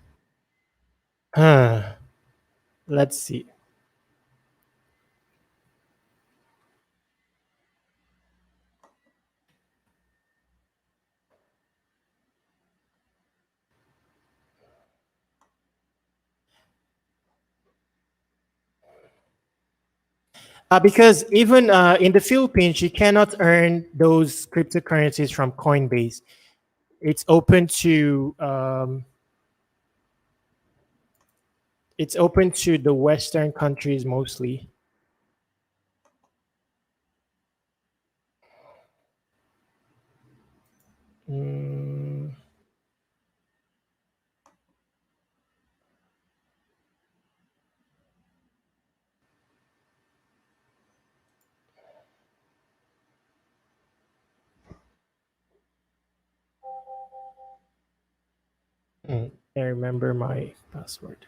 Let's see. Because even in the Philippines, you cannot earn those cryptocurrencies from Coinbase. It's open to the Western countries mostly. I remember my password.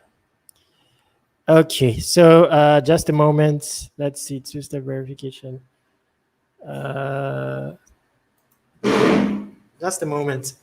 Okay, so just a moment. Let's see, two-step verification. Just a moment.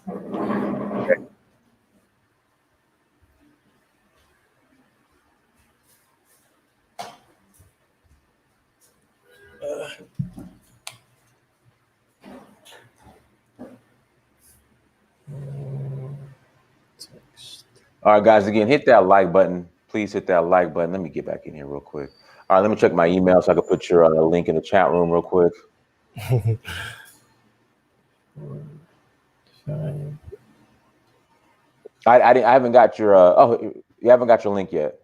All right, guys, again, hit that like button. Please hit that like button. Let me get back in here real quick. All right, let me check my email so I can put your link in the chat room real quick. I haven't got your you haven't got your link yet.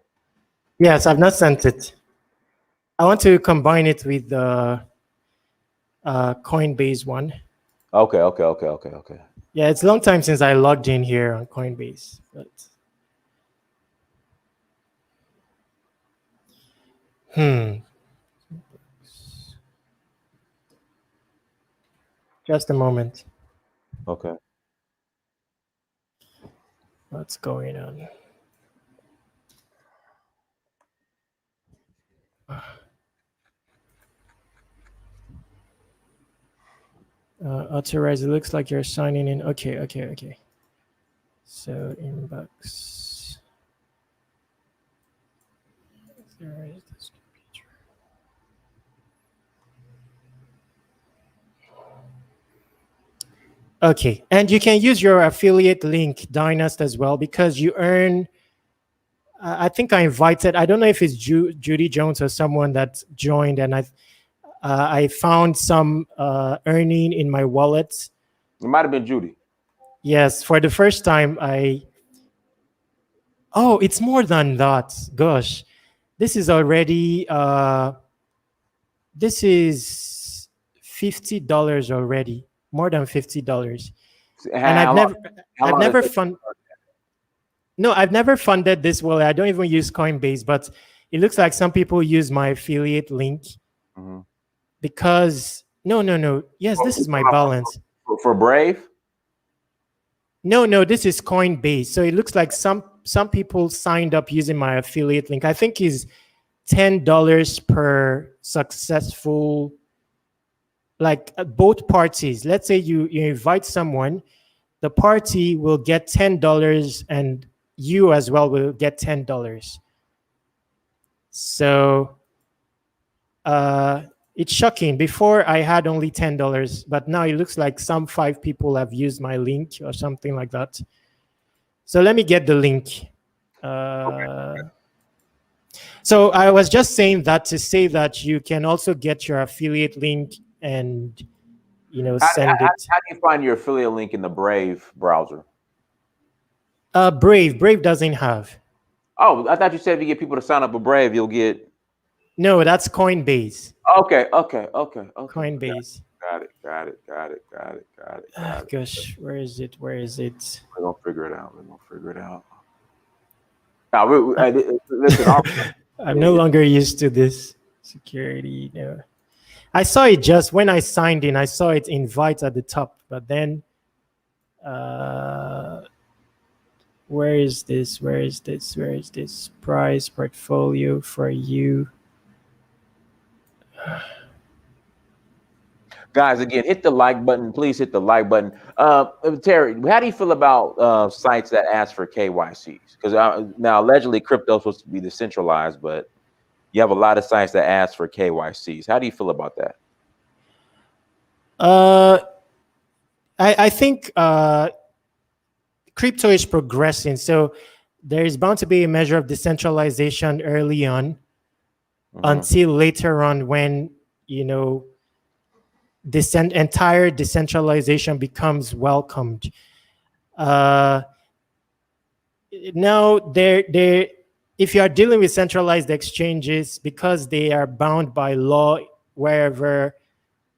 Yes, I've not sent it. I want to combine it with the Coinbase one. Okay. Yeah, it's a long time since I logged in here on Coinbase. But just a moment. Okay. What's going on? Authorize. It looks like you're signing in. Okay. So inbox. There is this computer. Okay, and you can use your affiliate link, Dynast, as well, because you earn. I think I invited. I don't know if it's Judy Jones or someone that joined, and I found some earning in my wallet. It might have been Judy. Yes, for the first time, Oh, it's more than that. Gosh, this is already. This is $50 already. More than $50. And I've never funded. No, I've never funded this wallet. I don't even use Coinbase, but it looks like some people use my affiliate link because no. Yes, this is my balance. For Brave? No, this is Coinbase. So it looks like some people signed up using my affiliate link. I think is $10 per successful, like both parties. Let's say you invite someone, the party will get $10 and you as well will get $10. So it's shocking. Before I had only $10, but now it looks like some 5 people have used my link or something like that. So let me get the link. Okay. So I was just saying that to say that you can also get your affiliate link and send it. How do you find your affiliate link in the Brave browser? Brave doesn't have. Oh, I thought you said if you get people to sign up for Brave, you'll get. No, that's Coinbase. Okay. Coinbase. Got it. Gosh, where is it? We're gonna figure it out. Now, listen. I'm no longer used to this security. I saw it just when I signed in. I saw it invite at the top, but then where is this price portfolio for you? Guys, again, hit the like button. Please hit the like button. Terry, how do you feel about sites that ask for KYCs? Because now allegedly crypto is supposed to be decentralized, but you have a lot of sites that ask for KYCs. How do you feel about that? I think crypto is progressing. So there is bound to be a measure of decentralization early on until later on when, entire decentralization becomes welcomed. Now, if you are dealing with centralized exchanges, because they are bound by law wherever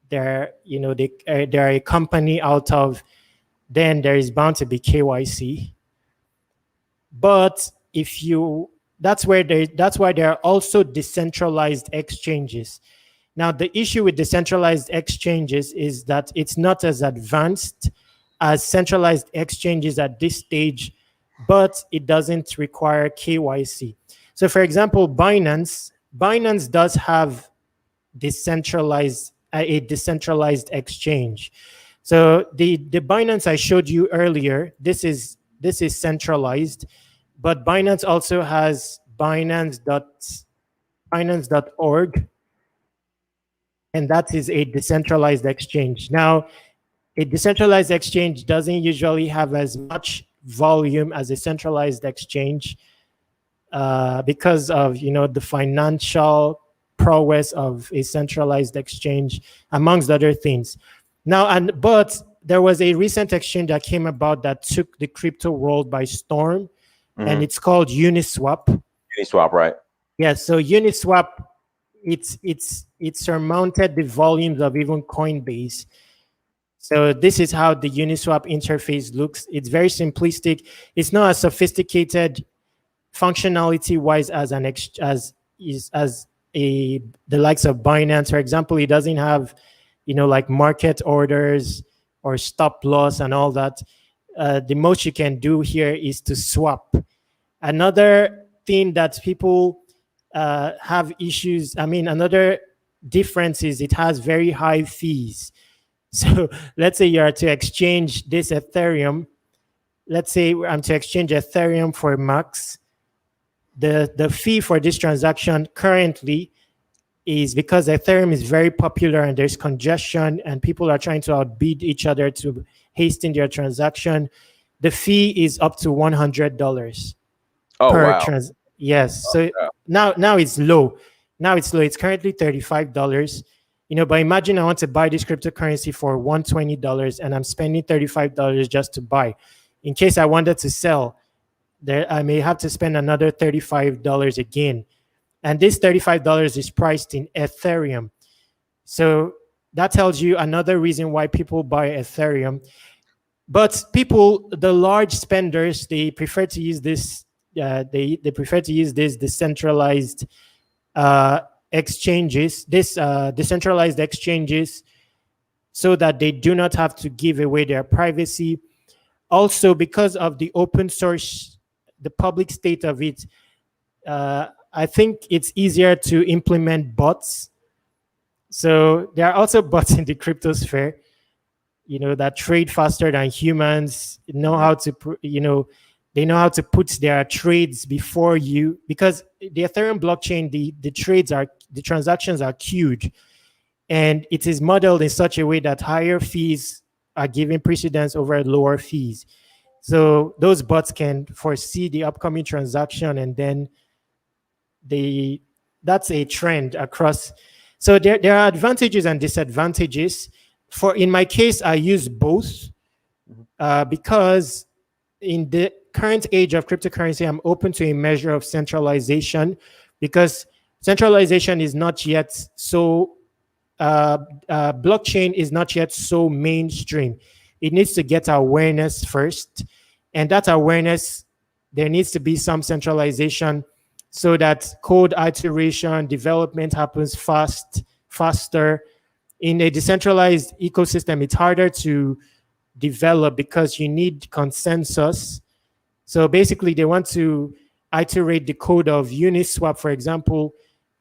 they're a company out of, then there is bound to be KYC. But that's why there are also decentralized exchanges. Now, the issue with decentralized exchanges is that it's not as advanced as centralized exchanges at this stage, but it doesn't require KYC. So, for example, Binance does have a decentralized exchange. So the Binance I showed you earlier, this is centralized, but Binance also has Binance.org. and that is a decentralized exchange. Now, a decentralized exchange doesn't usually have as much volume as a centralized exchange because of the financial prowess of a centralized exchange, amongst other things. Now, but there was a recent exchange that came about that took the crypto world by storm, and it's called Uniswap. Uniswap, right? Yes, so Uniswap, it surmounted the volumes of even Coinbase. So this is how the Uniswap interface looks. It's very simplistic. It's not as sophisticated functionality wise as the likes of Binance, for example. It doesn't have like market orders or stop loss and all that. The most you can do here is to swap. Another thing that people have issues, another difference is it has very high fees. So let's say you are to exchange this Ethereum. Let's say I'm to exchange Ethereum for Max. The fee for this transaction currently is, because Ethereum is very popular and there's congestion and people are trying to outbid each other to hasten their transaction, the fee is up to $100 per wow. Yes. So now it's low. Now it's low. It's currently $35. But imagine I want to buy this cryptocurrency for $120 and I'm spending $35 just to buy. In case I wanted to sell, there I may have to spend another $35 again. And this $35 is priced in Ethereum. So that tells you another reason why people buy Ethereum. But people, the large spenders, they prefer to use this. They prefer to use this decentralized exchanges, decentralized exchanges, so that they do not have to give away their privacy. Also, because of the open source, the public state of it, I think it's easier to implement bots. So there are also bots in the cryptosphere, that trade faster than humans, know how to, they know how to put their trades before you, because the Ethereum blockchain, the transactions are queued, and it is modeled in such a way that higher fees are given precedence over lower fees. So those bots can foresee the upcoming transaction, and then that's a trend across. So there are advantages and disadvantages. In my case, I use both because in the current age of cryptocurrency, I'm open to a measure of centralization, because centralization is not yet so, blockchain is not yet so mainstream. It needs to get awareness first. And that awareness, there needs to be some centralization so that code iteration, development happens faster. In a decentralized ecosystem, it's harder to develop because you need consensus. So basically, they want to iterate the code of Uniswap, for example.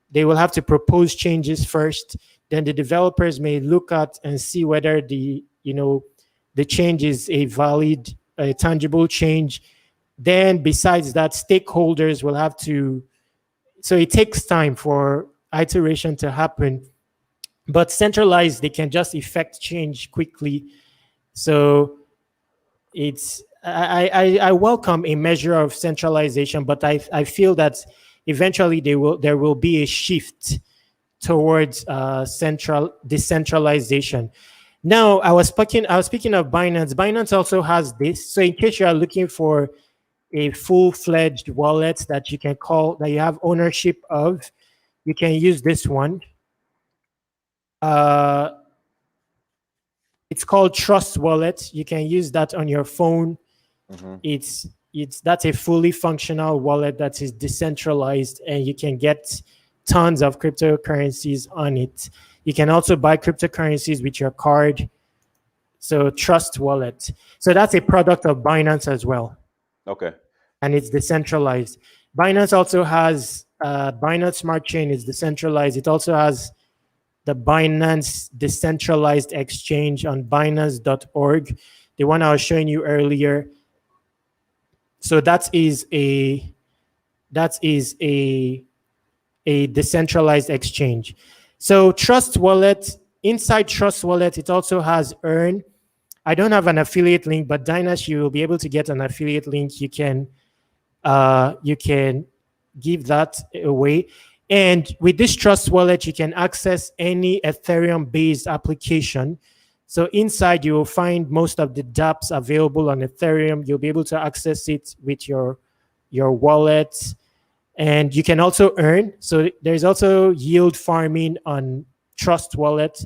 They will have to propose changes first. Then the developers may look at and see whether the change is a valid, a tangible change. Then besides that, stakeholders will have to, so it takes time for iteration to happen. But centralized, they can just effect change quickly. So I welcome a measure of centralization, but I feel that eventually there will be a shift towards decentralization. Now, I was speaking of Binance. Binance also has this. So in case you are looking for a full-fledged wallet that you have ownership of, you can use this one. It's called Trust Wallet. You can use that on your phone. That's a fully functional wallet that is decentralized, and you can get tons of cryptocurrencies on it. You can also buy cryptocurrencies with your card. So Trust Wallet. So that's a product of Binance as well. Okay. And it's decentralized. Binance also has Binance Smart Chain is decentralized. It also has the Binance Decentralized Exchange on Binance.org, the one I was showing you earlier. So that is a decentralized exchange. So Trust Wallet, inside Trust Wallet, it also has Earn. I don't have an affiliate link, but Dynash, you will be able to get an affiliate link. You can give that away. And with this Trust Wallet, you can access any Ethereum-based application. So inside, you will find most of the dApps available on Ethereum. You'll be able to access it with your wallet. And you can also earn. So there's also yield farming on Trust Wallet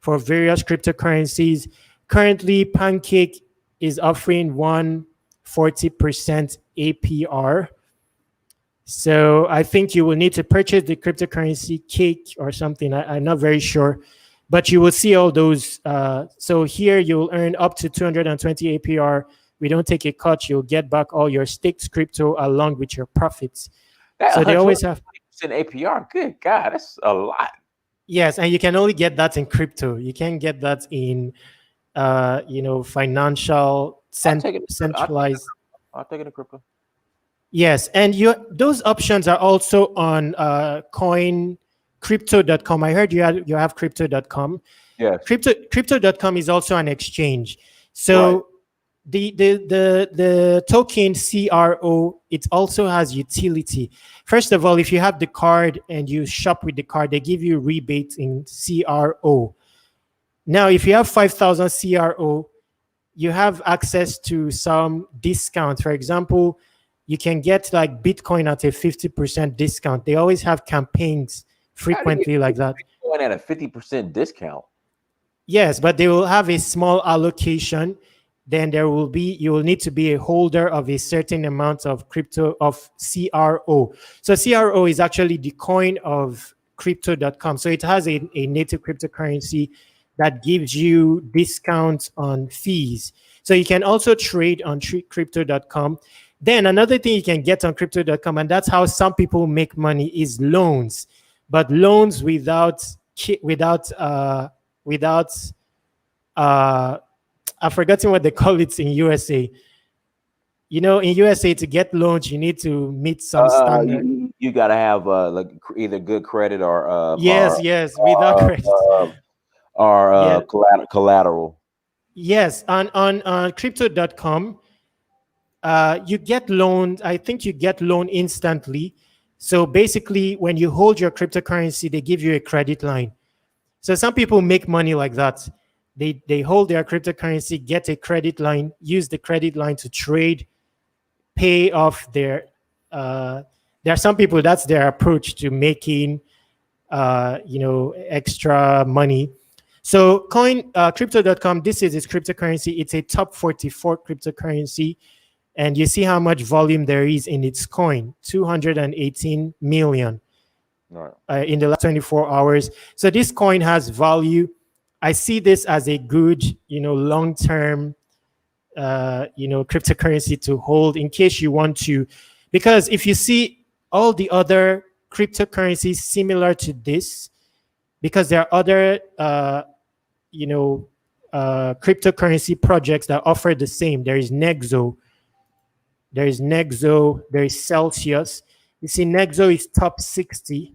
for various cryptocurrencies. Currently, Pancake is offering 140% APR. So I think you will need to purchase the cryptocurrency cake or something. I'm not very sure, but you will see all those. So here you'll earn up to 220 APR. We don't take a cut. You'll get back all your staked crypto along with your profits. So they always have APR. Good God, that's a lot. Yes, and you can only get that in crypto. You can't get that in, financial centralized. I'll take it in crypto. Yes, and those options are also on crypto.com. I heard you have crypto.com. Yes. Crypto.com is also an exchange. So right. The token CRO, it also has utility. First of all, if you have the card and you shop with the card, they give you rebates in CRO. Now, if you have 5,000 CRO, you have access to some discount. For example, you can get like Bitcoin at a 50% discount. They always have campaigns frequently like that. Bitcoin at a 50% discount. Yes, but they will have a small allocation. Then you will need to be a holder of a certain amount of crypto of CRO. So CRO is actually the coin of crypto.com. So it has a native cryptocurrency that gives you discounts on fees. So you can also trade on crypto.com. Then another thing you can get on crypto.com, and that's how some people make money, is loans. But loans without I've forgotten what they call it in USA. In USA, to get loans, you need to meet some standard. You gotta have like either good credit or yes, without credit or collateral. Yes, on crypto.com, you get loaned. I think you get loan instantly. So basically, when you hold your cryptocurrency, they give you a credit line. So some people make money like that. They hold their cryptocurrency, get a credit line, use the credit line to trade, pay off their. There are some people that's their approach to making, extra money. So crypto.com, this is its cryptocurrency. It's a top 44 cryptocurrency. And you see how much volume there is in its coin, 218 million in the last 24 hours. So this coin has value. I see this as a good, long-term, cryptocurrency to hold in case you want to. Because if you see all the other cryptocurrencies similar to this, because there are other, cryptocurrency projects that offer the same. There is Nexo. There is Celsius. You see, Nexo is top 60.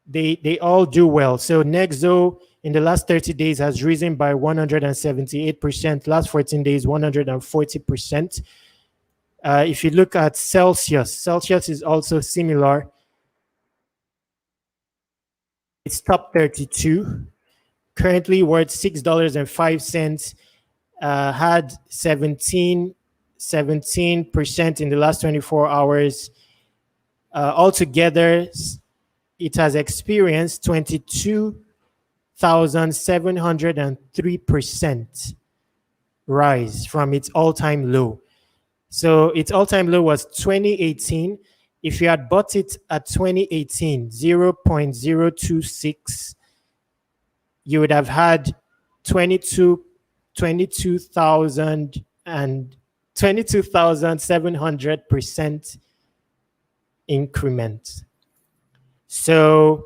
They all do well. So Nexo in the last 30 days has risen by 178%. Last 14 days, 140%. If you look at Celsius is also similar. It's top 32. Currently worth $6.05. Had 17% in the last 24 hours. Altogether, it has experienced 22,703% rise from its all-time low. So its all-time low was 2018. If you had bought it at 2018, 0.026, you would have had 22,700% increment. So,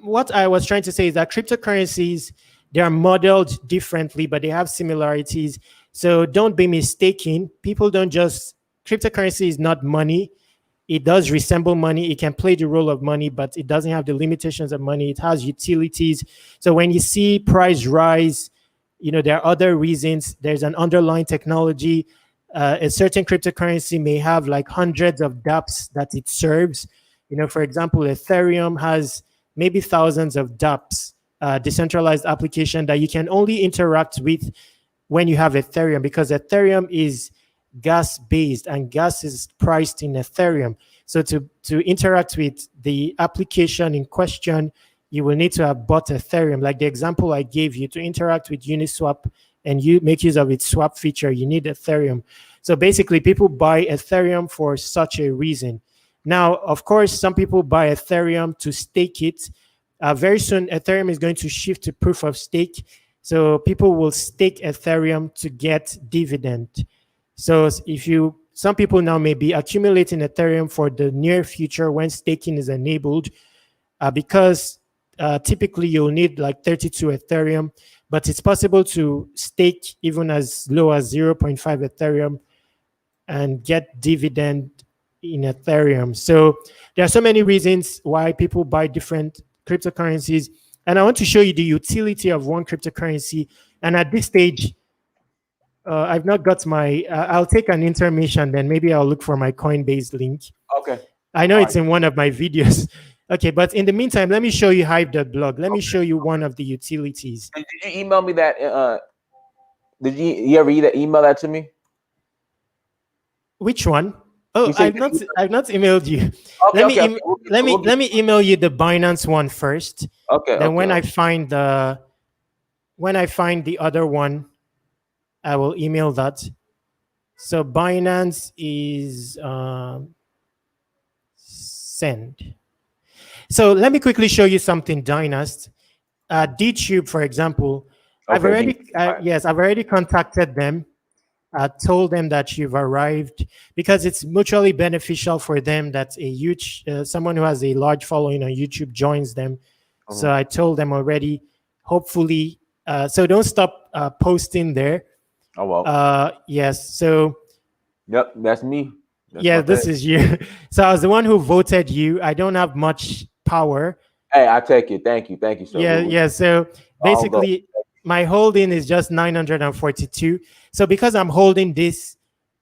what I was trying to say is that cryptocurrencies, they are modeled differently, but they have similarities. So don't be mistaken. People don't just, cryptocurrency is not money. It does resemble money. It can play the role of money, but it doesn't have the limitations of money. It has utilities. So when you see price rise, there are other reasons. There's an underlying technology. A certain cryptocurrency may have like hundreds of dApps that it serves. For example, Ethereum has maybe thousands of dApps, decentralized application that you can only interact with when you have Ethereum, because Ethereum is gas based and gas is priced in Ethereum. So to interact with the application in question, you will need to have bought Ethereum. Like the example I gave you, to interact with Uniswap and you make use of its swap feature, you need Ethereum. So basically, people buy Ethereum for such a reason. Now, of course, some people buy Ethereum to stake it. Very soon, Ethereum is going to shift to proof of stake. So people will stake Ethereum to get dividend. So some people now may be accumulating Ethereum for the near future when staking is enabled, because typically you'll need like 32 Ethereum, but it's possible to stake even as low as 0.5 Ethereum and get dividend in Ethereum. So there are so many reasons why people buy different cryptocurrencies. And I want to show you the utility of one cryptocurrency. And at this stage, I've not got my, I'll take an intermission, then maybe I'll look for my Coinbase link. Okay. I know All it's in one of my videos. Okay, but in the meantime, let me show you Hive.blog. Let me show you one of the utilities. Did you email me that? Did you ever email that to me? Which one? Oh, I've not emailed you. Okay, let me email you the Binance one first. Okay. Then when I find the other one, I will email that. So Binance is send. So let me quickly show you something, Dynast. DTube, for example, I've already contacted them. I told them that you've arrived, because it's mutually beneficial for them that a huge someone who has a large following on YouTube joins them. So I told them already. Hopefully, so don't stop posting there. Oh well. Yes. So. Yep, that's me. This is you. So I was the one who voted you. I don't have much power. Hey, I take it. Thank you, sir. Yeah. So basically, my holding is just 942. So because I'm holding this,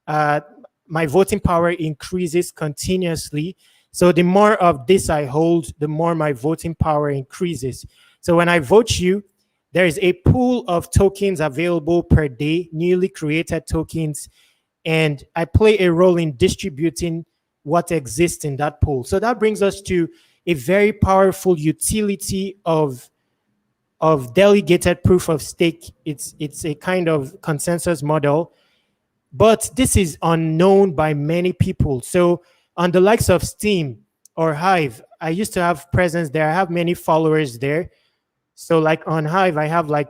my voting power increases continuously. So the more of this I hold, the more my voting power increases. So when I vote you, there is a pool of tokens available per day, newly created tokens, and I play a role in distributing what exists in that pool. So that brings us to a very powerful utility of delegated proof of stake. It's a kind of consensus model, but this is unknown by many people. So on the likes of Steam or Hive, I used to have presence there. I have many followers there. So like on Hive, I have like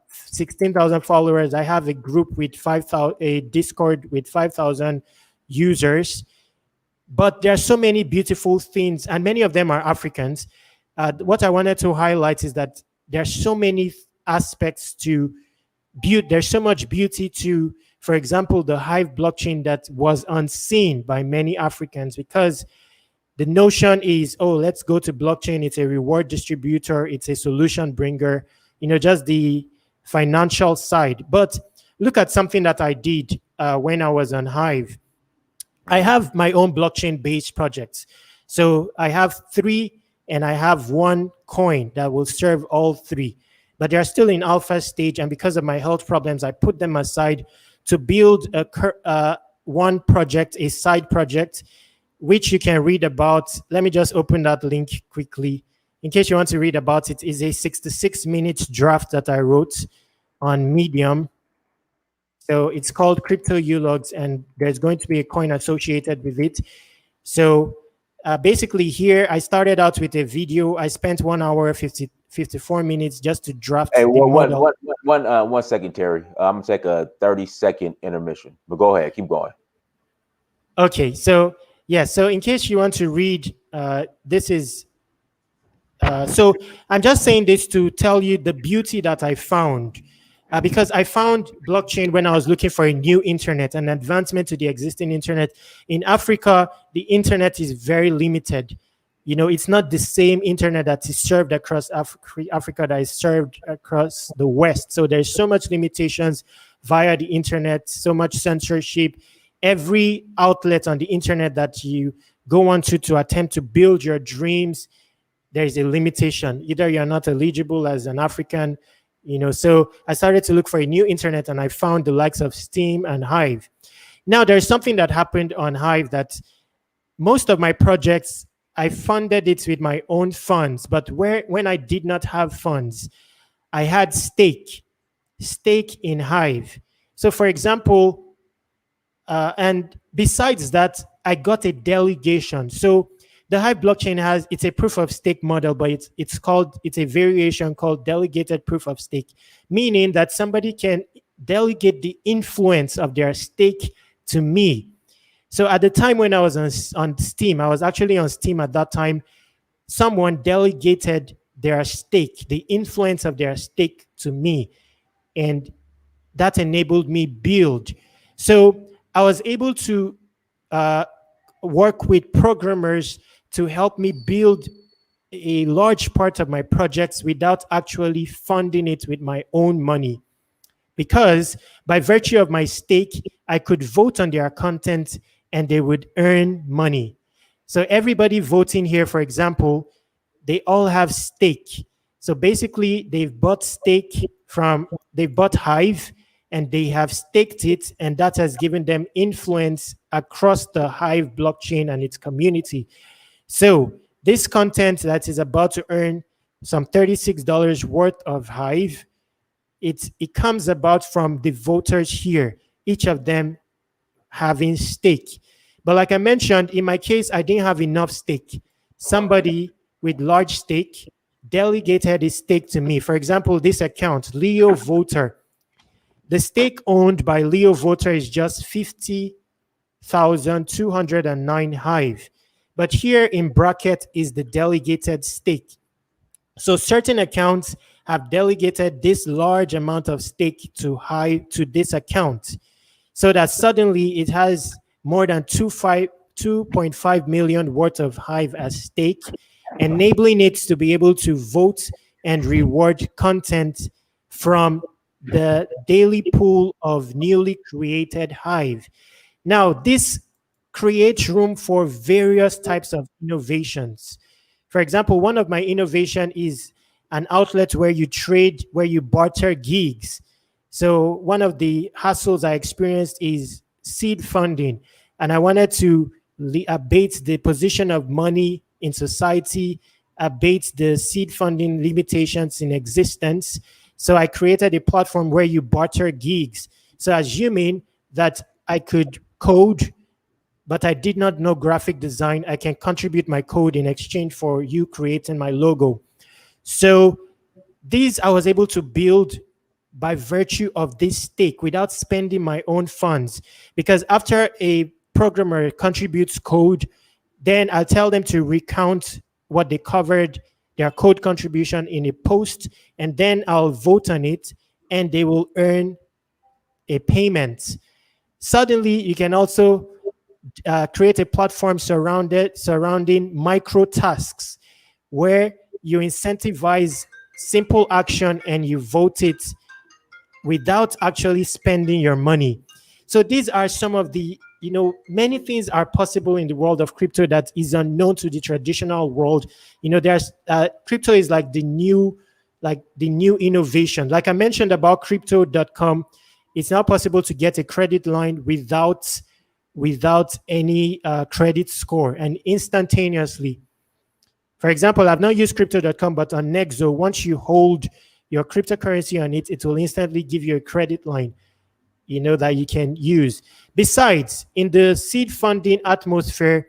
16,000 followers. I have a group with 5,000, a Discord with 5,000 users. But there are so many beautiful things, and many of them are Africans. What I wanted to highlight is that there are so many aspects to beauty. There's so much beauty to, for example, the Hive blockchain that was unseen by many Africans, because the notion is, oh, let's go to blockchain. It's a reward distributor. It's a solution bringer, just the financial side. But look at something that I did when I was on Hive. I have my own blockchain-based projects. So I have 3, and I have 1 coin that will serve all 3. But they're still in alpha stage, and because of my health problems, I put them aside to build one project, a side project, which you can read about. Let me just open that link quickly. In case you want to read about it, is a 66-minute draft that I wrote on Medium. So it's called Crypto Ulogs, and there's going to be a coin associated with it. So basically here, I started out with a video. I spent 1 hour, 54 minutes just to draft the model. One second, Terry. I'm going to take a 30-second intermission, but go ahead. Keep going. Okay, so yeah, so in case you want to read, this is, so I'm just saying this to tell you the beauty that I found. because I found blockchain when I was looking for a new internet, an advancement to the existing internet. In Africa, the internet is very limited. You know, it's not the same internet that is served across Africa that is served across the West. So there's so much limitations via the internet, so much censorship. Every outlet on the internet that you go onto to attempt to build your dreams, there is a limitation. Either you're not eligible as an African, you know. So I started to look for a new internet, and I found the likes of Steam and Hive. Now there's something that happened on Hive that most of my projects, I funded it with my own funds, but when I did not have funds, I had stake in Hive. So for example, and besides that, I got a delegation. So the Hive blockchain it's a proof of stake model, but it's a variation called delegated proof of stake, meaning that somebody can delegate the influence of their stake to me. So at the time when I was on Steam, I was actually on Steam at that time, someone delegated their stake, the influence of their stake to me. And that enabled me build. So I was able to work with programmers to help me build a large part of my projects without actually funding it with my own money. Because by virtue of my stake, I could vote on their content and they would earn money. So everybody voting here, for example, they all have stake. So basically, they've bought Hive, and they have staked it, and that has given them influence across the Hive blockchain and its community. So this content that is about to earn some $36 worth of Hive, it comes about from the voters here, each of them having stake. But like I mentioned, in my case, I didn't have enough stake. Somebody with large stake delegated his stake to me. For example, this account, Leo Voter. The stake owned by Leo Voter is just 50,209 Hive. But here in bracket is the delegated stake. So certain accounts have delegated this large amount of stake to Hive to this account, so that suddenly it has more than 2.5 million worth of Hive as stake, enabling it to be able to vote and reward content from the daily pool of newly created Hive. Now, this creates room for various types of innovations. For example, one of my innovation is an outlet where you trade, where you barter gigs. So one of the hassles I experienced is seed funding, and I wanted to abate the position of money in society, abate the seed funding limitations in existence. So I created a platform where you barter gigs. So assuming that I could code, but I did not know graphic design, I can contribute my code in exchange for you creating my logo. So these I was able to build by virtue of this stake without spending my own funds. Because after a programmer contributes code, then I'll tell them to recount what they covered, their code contribution in a post, and then I'll vote on it, and they will earn a payment. Suddenly, you can also create a platform surrounding micro tasks, where you incentivize simple action and you vote it without actually spending your money. So these are some of the, many things are possible in the world of crypto that is unknown to the traditional world. There's crypto is like the new innovation. Like I mentioned about crypto.com, it's now possible to get a credit line without any credit score and instantaneously. For example, I've not used crypto.com, but on Nexo, once you hold your cryptocurrency on it, it will instantly give you a credit line, that you can use. Besides, in the seed funding atmosphere,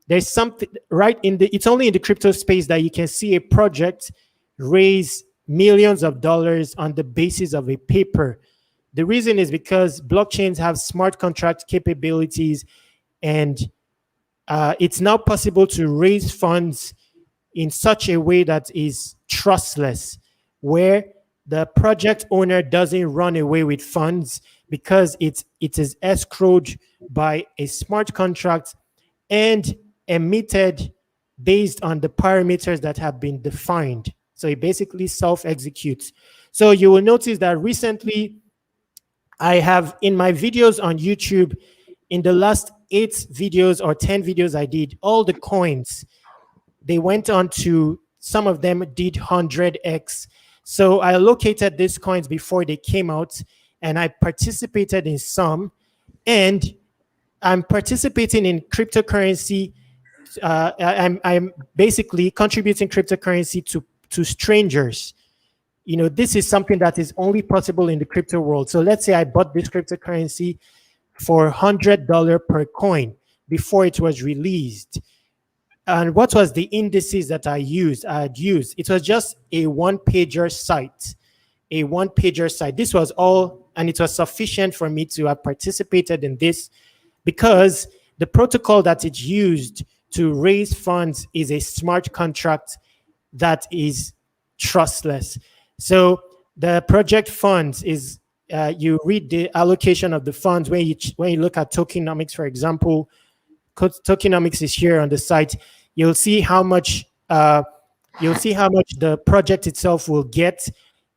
there's something it's only in the crypto space that you can see a project raise millions of dollars on the basis of a paper. The reason is because blockchains have smart contract capabilities, and it's now possible to raise funds in such a way that is trustless, where the project owner doesn't run away with funds because it is escrowed by a smart contract and emitted based on the parameters that have been defined. So it basically self-executes. So you will notice that recently I have in my videos on YouTube, in the last 8 videos or 10 videos I did, all the coins, they went on to, some of them did 100x. So I located these coins before they came out and I participated in some, and I'm participating in cryptocurrency. I'm basically contributing cryptocurrency to strangers. This is something that is only possible in the crypto world. So let's say I bought this cryptocurrency for $100 per coin before it was released. And what was the indices that I had used? It was just a one-pager site. A one-pager site. This was all, and it was sufficient for me to have participated in this because the protocol that it used to raise funds is a smart contract that is trustless. So the project funds is, you read the allocation of the funds when you look at tokenomics, for example. Tokenomics is here on the site. You'll see how much the project itself will get,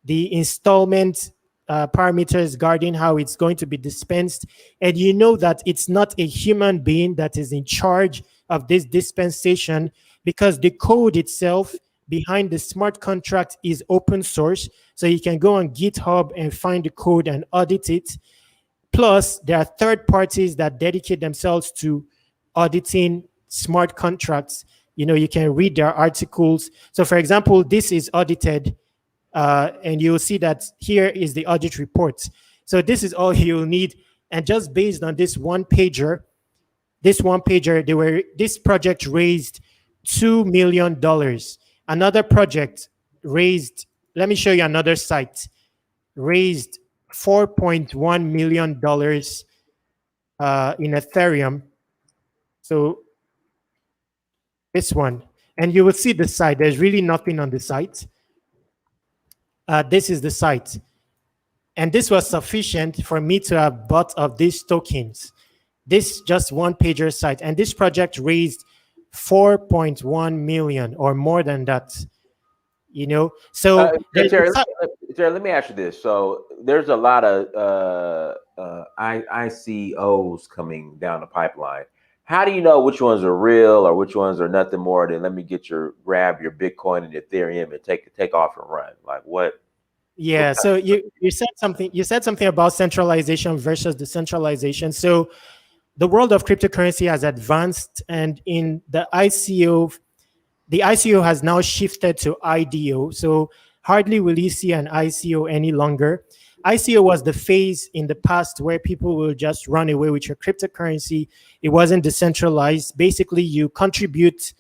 the installment parameters guarding how it's going to be dispensed, and you know that it's not a human being that is in charge of this dispensation because the code itself behind the smart contract is open source, so you can go on GitHub and find the code and audit it. Plus, there are third parties that dedicate themselves to auditing smart contracts. You can read their articles. So for example, this is audited, and you'll see that here is the audit report. So this is all you'll need. And just based on this one pager, this project raised $2 million. Another project raised, let me show you another site, raised $4.1 million in Ethereum. So this one, and you will see the site. There's really nothing on the site. This is the site. And this was sufficient for me to have bought of these tokens. This just one pager site. And this project raised 4.1 million or more than that. So Terry, let me ask you this. So there's a lot of ICOs coming down the pipeline. How do you know which ones are real or which ones are nothing more than let me grab your Bitcoin and Ethereum and take off and run? Like what? Yeah. So you said something about centralization versus decentralization. So the world of cryptocurrency has advanced, and in the ICO has now shifted to IDO. So hardly will you see an ICO any longer. ICO was the phase in the past where people will just run away with your cryptocurrency. It wasn't decentralized. Basically, you contribute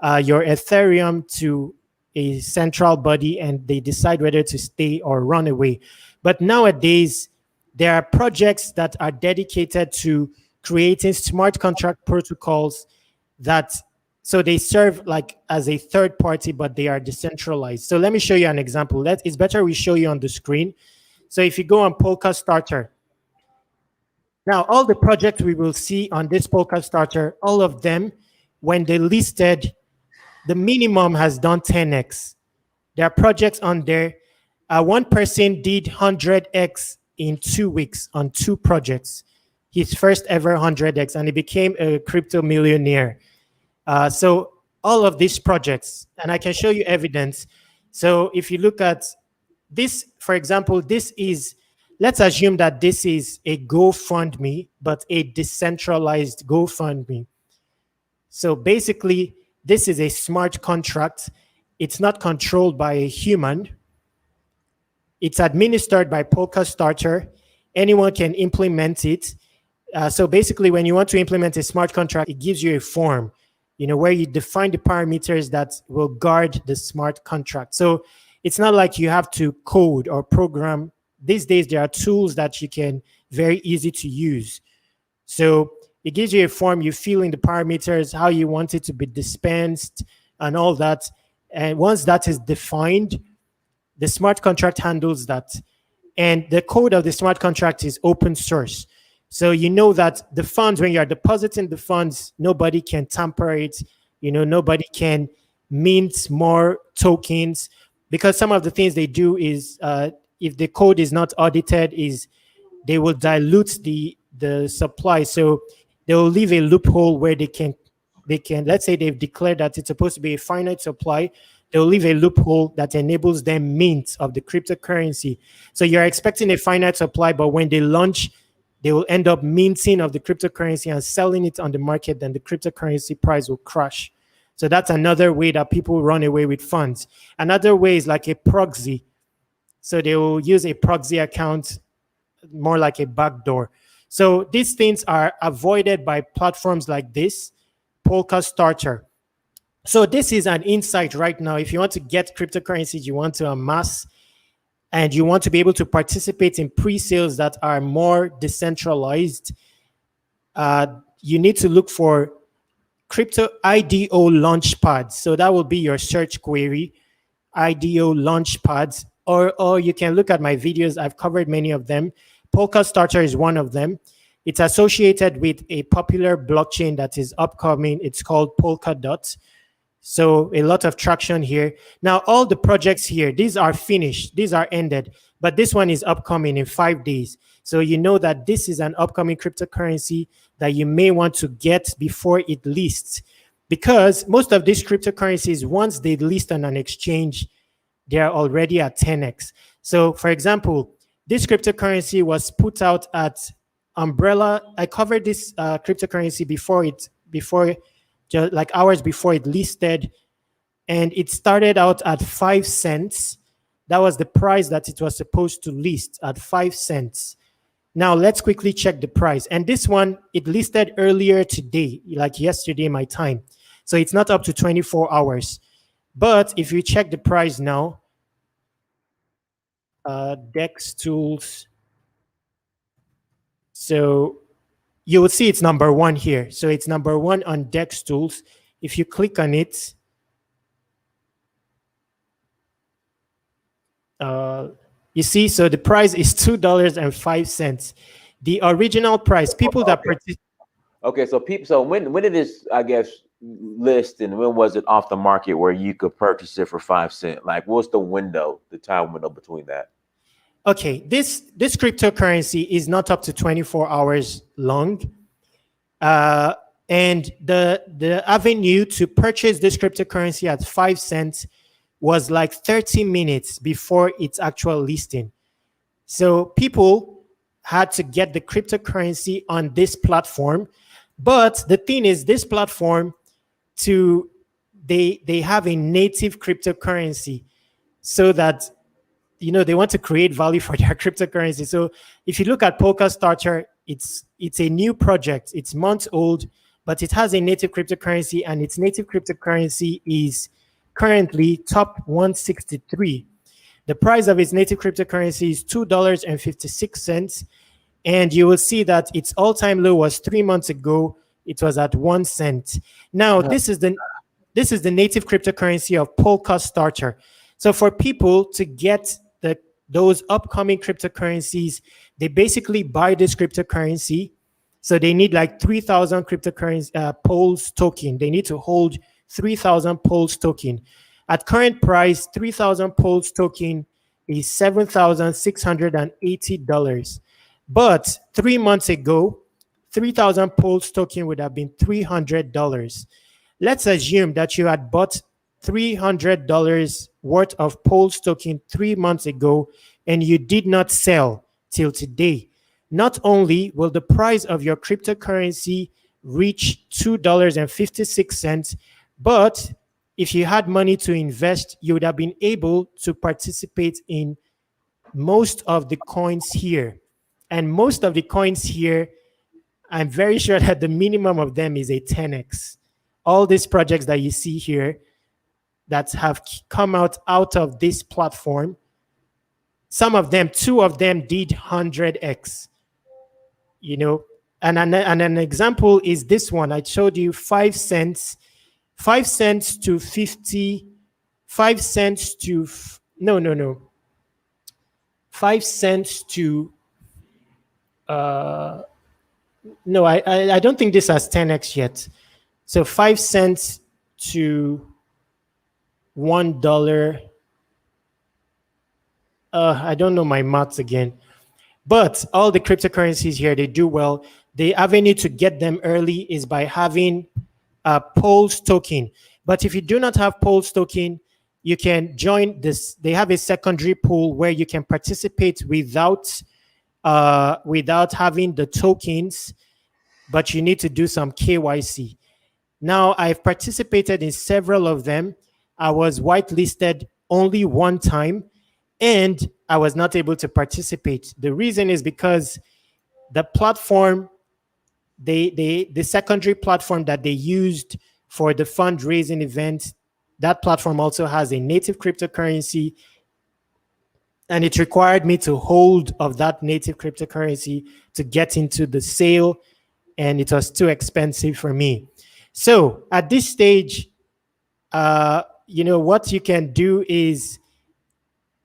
your Ethereum to a central body and they decide whether to stay or run away. But nowadays, there are projects that are dedicated to creating smart contract protocols so they serve like as a third party, but they are decentralized. So let me show you an example. It's better we show you on the screen. So if you go on Polkastarter, now all the projects we will see on this Polkastarter, all of them, when they listed, the minimum has done 10x. There are projects on there. One person did 100x in 2 weeks on 2 projects. His first ever 100x, and he became a crypto millionaire. So all of these projects, and I can show you evidence. So if you look at this, for example, let's assume that this is a GoFundMe, but a decentralized GoFundMe. So basically, this is a smart contract. It's not controlled by a human. It's administered by Polkastarter. Anyone can implement it. So basically, when you want to implement a smart contract, it gives you a form, where you define the parameters that will guard the smart contract. So it's not like you have to code or program. These days, there are tools that you can very easy to use. So it gives you a form, you fill in the parameters, how you want it to be dispensed and all that. And once that is defined, The smart contract handles that. And the code of the smart contract is open source. So you know that the funds, when you're depositing the funds, nobody can tamper it. Nobody can mint more tokens, because some of the things they do is, if the code is not audited, is they will dilute the supply. So they will leave a loophole where they can, let's say they've declared that it's supposed to be a finite supply. They'll leave a loophole that enables them mint of the cryptocurrency. So you're expecting a finite supply, but when they launch, they will end up minting of the cryptocurrency and selling it on the market. Then the cryptocurrency price will crash. So that's another way that people run away with funds. Another way is like a proxy. So they will use a proxy account, more like a backdoor. So these things are avoided by platforms like this, Polkastarter. So this is an insight right now. If you want to get cryptocurrencies, you want to amass, and you want to be able to participate in pre-sales that are more decentralized, you need to look for crypto IDO launchpads. So that will be your search query, IDO launchpads, or you can look at my videos. I've covered many of them. Polkastarter is one of them. It's associated with a popular blockchain that is upcoming. It's called Polkadot. So a lot of traction here. Now, all the projects here, these are finished. These are ended. But this one is upcoming in 5 days. So you know that this is an upcoming cryptocurrency that you may want to get before it lists. Because most of these cryptocurrencies, once they list on an exchange, they are already at 10x. So for example, this cryptocurrency was put out at Umbrella. I covered this cryptocurrency before just like hours before it listed, and it started out at 5 cents. That was the price that it was supposed to list, at 5 cents. Now let's quickly check the price. And this one, it listed earlier today, like yesterday my time. So it's not up to 24 hours. But if you check the price now, Dex tools. So you will see it's number 1 here. So it's number 1 on Dex tools. If you click on it, you see, so the price is $2.05. The original price, people that purchase. Okay, so people, so when did this, I guess, list, and when was it off the market where you could purchase it for 5 cents? Like, what's the window, the time window between that? Okay, this cryptocurrency is not up to 24 hours long. And the avenue to purchase this cryptocurrency at 5 cents was like 30 minutes before its actual listing. So people had to get the cryptocurrency on this platform. But the thing is, this platform, they have a native cryptocurrency, so that they want to create value for their cryptocurrency. So if you look at Polkastarter, it's a new project. It's months old, but it has a native cryptocurrency, and its native cryptocurrency is currently top 163. The price of its native cryptocurrency is $2.56. And you will see that its all-time low was 3 months ago. It was at 1 cent. Now, this is the native cryptocurrency of Polkastarter. So for people to get those upcoming cryptocurrencies, they basically buy this cryptocurrency. So they need like 3,000 cryptocurrency Pols token. They need to hold 3,000 Pols token. At current price, 3,000 Pols token is $7,680. But 3 months ago, 3,000 Pols token would have been $300. Let's assume that you had bought $300 worth of Pols token 3 months ago, and you did not sell till today. Not only will the price of your cryptocurrency reach $2.56, but if you had money to invest, you would have been able to participate in most of the coins here. And most of the coins here, I'm very sure that the minimum of them is a 10x. All these projects that you see here that have come out of this platform, some of them, 2 of them did 100x. And an example is this one. I showed you 5 cents, 5 cents to 50, 5 cents to, no. 5 cents to no, I don't think this has 10x yet. So 5 cents to $1. I don't know my maths again. But all the cryptocurrencies here, they do well. The avenue to get them early is by having a Pulse token. But if you do not have Pulse token, you can join this. They have a secondary pool where you can participate without having the tokens, but you need to do some KYC. Now, I've participated in several of them. I was whitelisted only one time, and I was not able to participate. The reason is because the platform, the secondary platform that they used for the fundraising event, that platform also has a native cryptocurrency, and it required me to hold of that native cryptocurrency to get into the sale, and it was too expensive for me. So at this stage, what you can do is,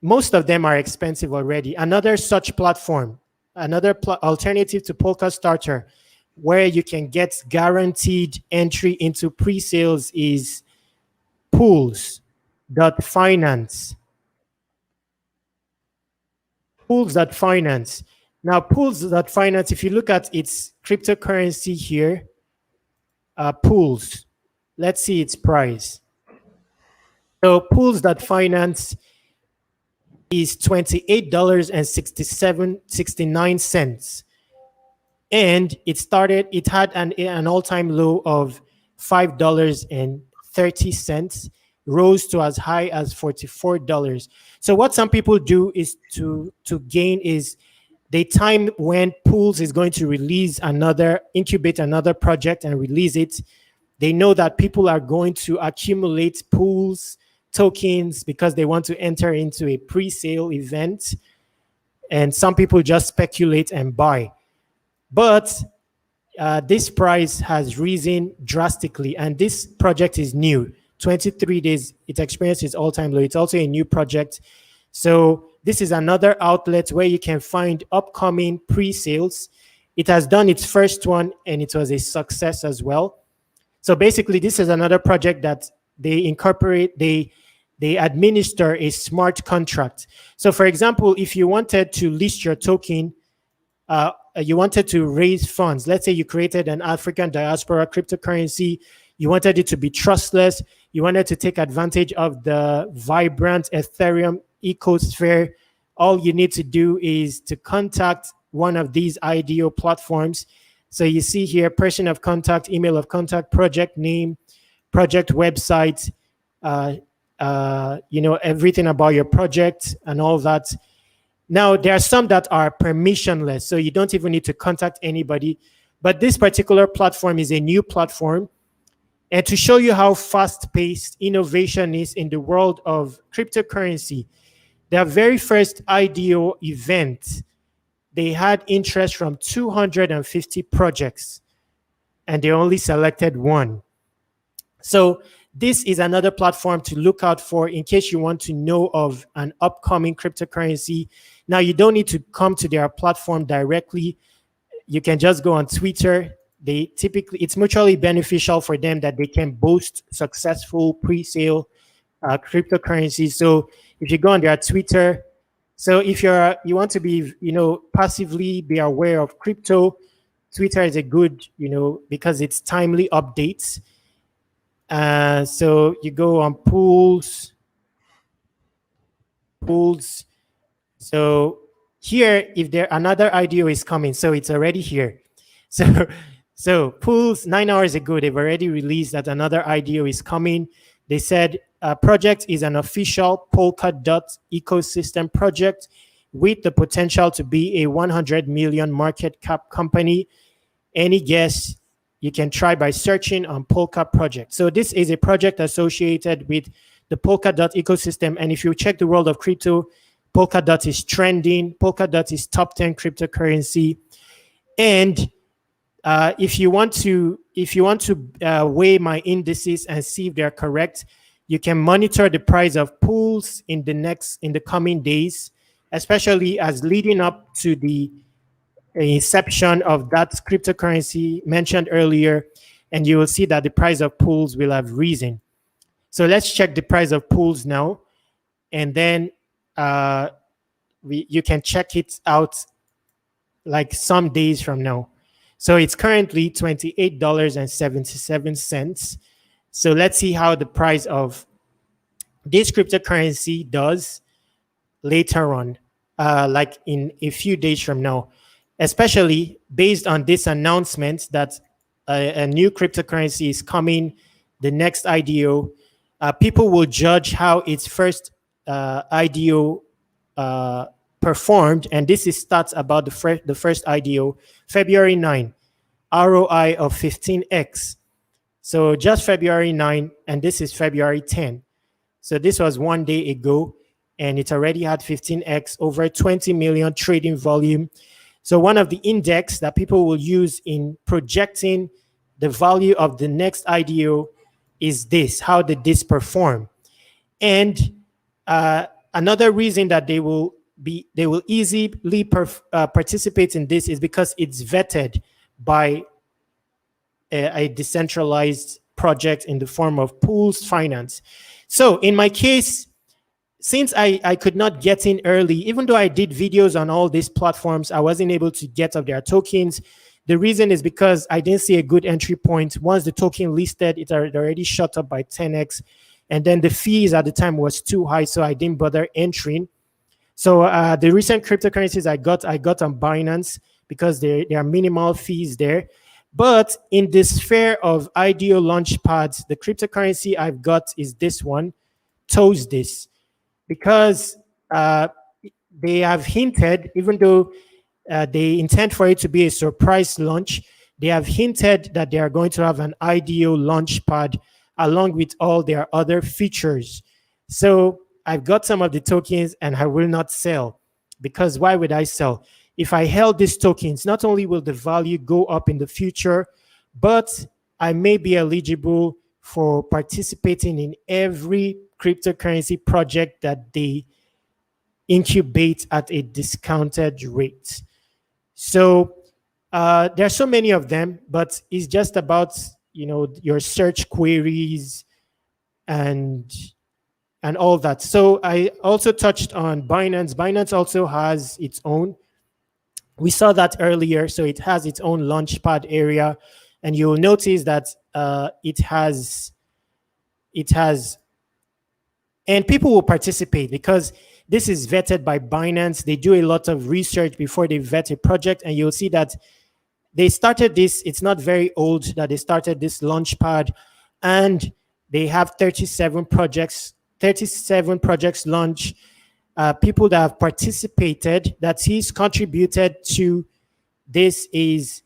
most of them are expensive already. Another such platform, another alternative to Polkastarter, where you can get guaranteed entry into pre-sales, is pools.finance. Pools.finance. Now, pools.finance, if you look at its cryptocurrency here, pools, let's see its price. So pools.finance is $28.69. And it had an all-time low of $5.30, rose to as high as $44. So what some people do is to gain is they time when Pools is going to incubate another project and release it. They know that people are going to accumulate Pools tokens because they want to enter into a pre-sale event. And some people just speculate and buy. But this price has risen drastically, and this project is new. 23 days, it experienced its all-time low. It's also a new project. So this is another outlet where you can find upcoming pre-sales. It has done its first one, and it was a success as well. So basically, this is another project that they incorporate, they administer a smart contract. So for example, if you wanted to list your token, you wanted to raise funds. Let's say you created an African diaspora cryptocurrency. You wanted it to be trustless. You wanted to take advantage of the vibrant Ethereum ecosphere. All you need to do is to contact one of these IDO platforms. So you see here, person of contact, email of contact, project name, project website, everything about your project and all that. Now, there are some that are permissionless, so you don't even need to contact anybody. But this particular platform is a new platform. And to show you how fast-paced innovation is in the world of cryptocurrency, their very first IDO event, they had interest from 250 projects, and they only selected one. So this is another platform to look out for in case you want to know of an upcoming cryptocurrency. Now, you don't need to come to their platform directly. You can just go on Twitter. It's mutually beneficial for them that they can boast successful pre-sale cryptocurrencies. So if you go on their Twitter, so if you want to be, passively be aware of crypto, Twitter is a good, because it's timely updates. So you go on pools. So here, if another IDO is coming, so it's already here. So Pools, 9 hours ago, they've already released that another IDO is coming. They said project is an official Polkadot ecosystem project with the potential to be a 100 million market cap company. Any guess? You can try by searching on Polka project. So this is a project associated with the Polkadot ecosystem. And if you check the world of crypto, Polkadot is trending. Polkadot is top 10 cryptocurrency. And if you want to weigh my indices and see if they're correct, you can monitor the price of Pools in the coming days. especially as leading up to the inception of that cryptocurrency mentioned earlier, and you will see that the price of pools will have risen. So let's check the price of pools now, and then uh, you can check it out like some days from now. So it's currently $28.77. So let's see how the price of this cryptocurrency does later on, like in a few days from now, especially based on this announcement that a new cryptocurrency is coming, the next IDO. People will judge how its first IDO performed, and this is stats about the first IDO, February 9, ROI of 15x. So just February 9, and this is February 10. So this was one day ago, and it already had 15x, over 20 million trading volume. So one of the index that people will use in projecting the value of the next IDO is this: how did this perform? And another reason that they will easily participate in this is because it's vetted by a decentralized project in the form of pools finance. So in my case, since I could not get in early, even though I did videos on all these platforms, I wasn't able to get of their tokens. The reason is because I didn't see a good entry point. Once the token listed, it had already shot up by 10x. And then the fees at the time was too high, so I didn't bother entering. So the recent cryptocurrencies I got on Binance because there are minimal fees there. But in the sphere of IDO launchpads, the cryptocurrency I've got is this one, Toast, because they have hinted, even though they intend for it to be a surprise launch, they have hinted that they are going to have an IDO launchpad along with all their other features. So I've got some of the tokens and I will not sell, because why would I sell? If I held these tokens, not only will the value go up in the future, but I may be eligible for participating in every cryptocurrency project that they incubate at a discounted rate. So there are so many of them, but it's just about your search queries and all that. So I also touched on Binance. Binance also has its own. We saw that earlier. So it has its own launchpad area, and you'll notice that it has, and people will participate because this is vetted by Binance. They do a lot of research before they vet a project, and you'll see that they started this. It's not very old that they started this launchpad, and they have 37 projects launch. People that have participated, that he's contributed to this is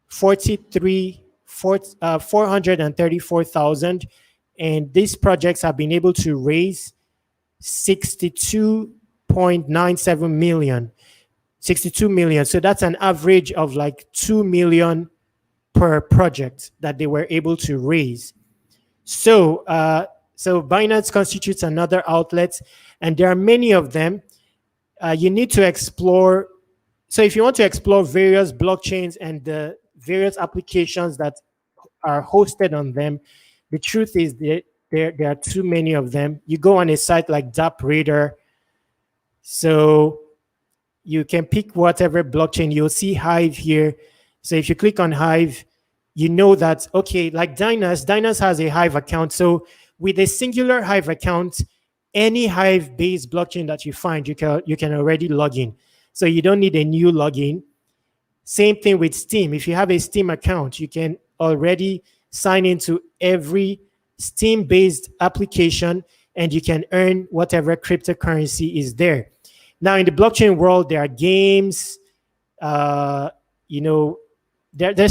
434,000, and these projects have been able to raise 62.97 million. 62 million. So that's an average of like 2 million per project that they were able to raise. So so Binance constitutes another outlet, and there are many of them. You need to explore. So if you want to explore various blockchains and the various applications that are hosted on them, the truth is that there are too many of them. You go on a site like DappRadar, so you can pick whatever blockchain. You'll see Hive here. So if you click on Hive, you know that, okay, like Dynas has a Hive account. So with a singular Hive account, any Hive-based blockchain that you find, you can already log in. So you don't need a new login. Same thing with Steam. If you have a Steam account, you can already sign into every Steam-based application, and you can earn whatever cryptocurrency is there. Now, in the blockchain world, there are games. There's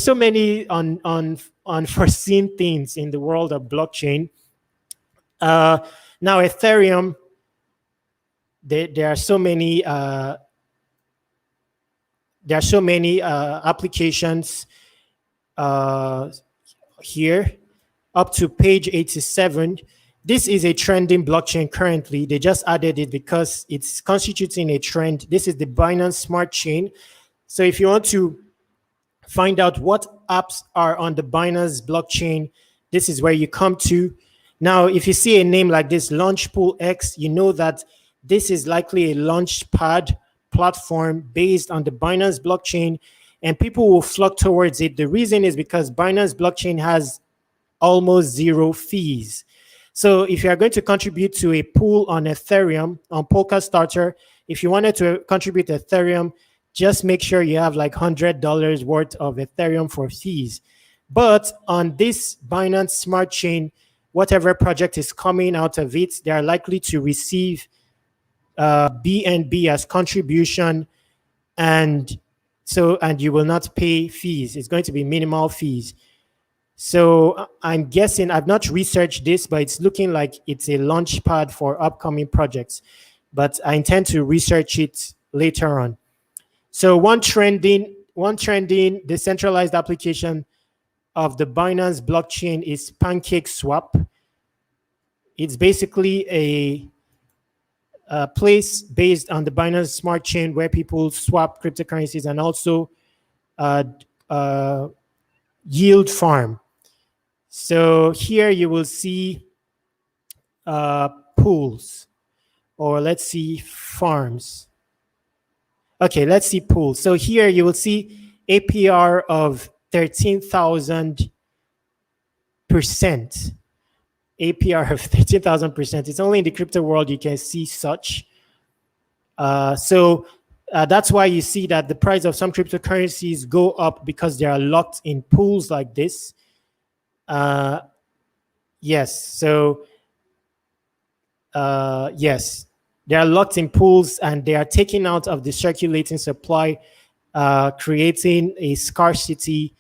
so many unforeseen things in the world of blockchain. Now, Ethereum, there are so many applications here. Up to page 87, this is a trending blockchain currently. They just added it because it's constituting a trend. This is the Binance Smart Chain. So if you want to find out what apps are on the Binance blockchain, this is where you come to. Now, if you see a name like this, Launchpool X, you know that this is likely a launchpad platform based on the Binance blockchain, and people will flock towards it. The reason is because Binance blockchain has almost zero fees. So if you are going to contribute to a pool on Ethereum, on Polkastarter, if you wanted to contribute Ethereum, just make sure you have like $100 worth of Ethereum for fees. But on this Binance Smart Chain, whatever project is coming out of it, they are likely to receive BNB as contribution, and you will not pay fees. It's going to be minimal fees. So I'm guessing, I've not researched this, but it's looking like it's a launch pad for upcoming projects. But I intend to research it later on. So one trending decentralized application of the Binance blockchain is PancakeSwap. It's basically a place based on the Binance Smart Chain where people swap cryptocurrencies and also yield farm. So here you will see pools, or let's see farms. Okay, let's see pools. So here you will see APR of 13,000%. APR of 13,000%. It's only in the crypto world you can see such. So that's why you see that the price of some cryptocurrencies go up, because they are locked in pools like this. Yes, so yes, they are locked in pools and they are taken out of the circulating supply, creating a scarcity,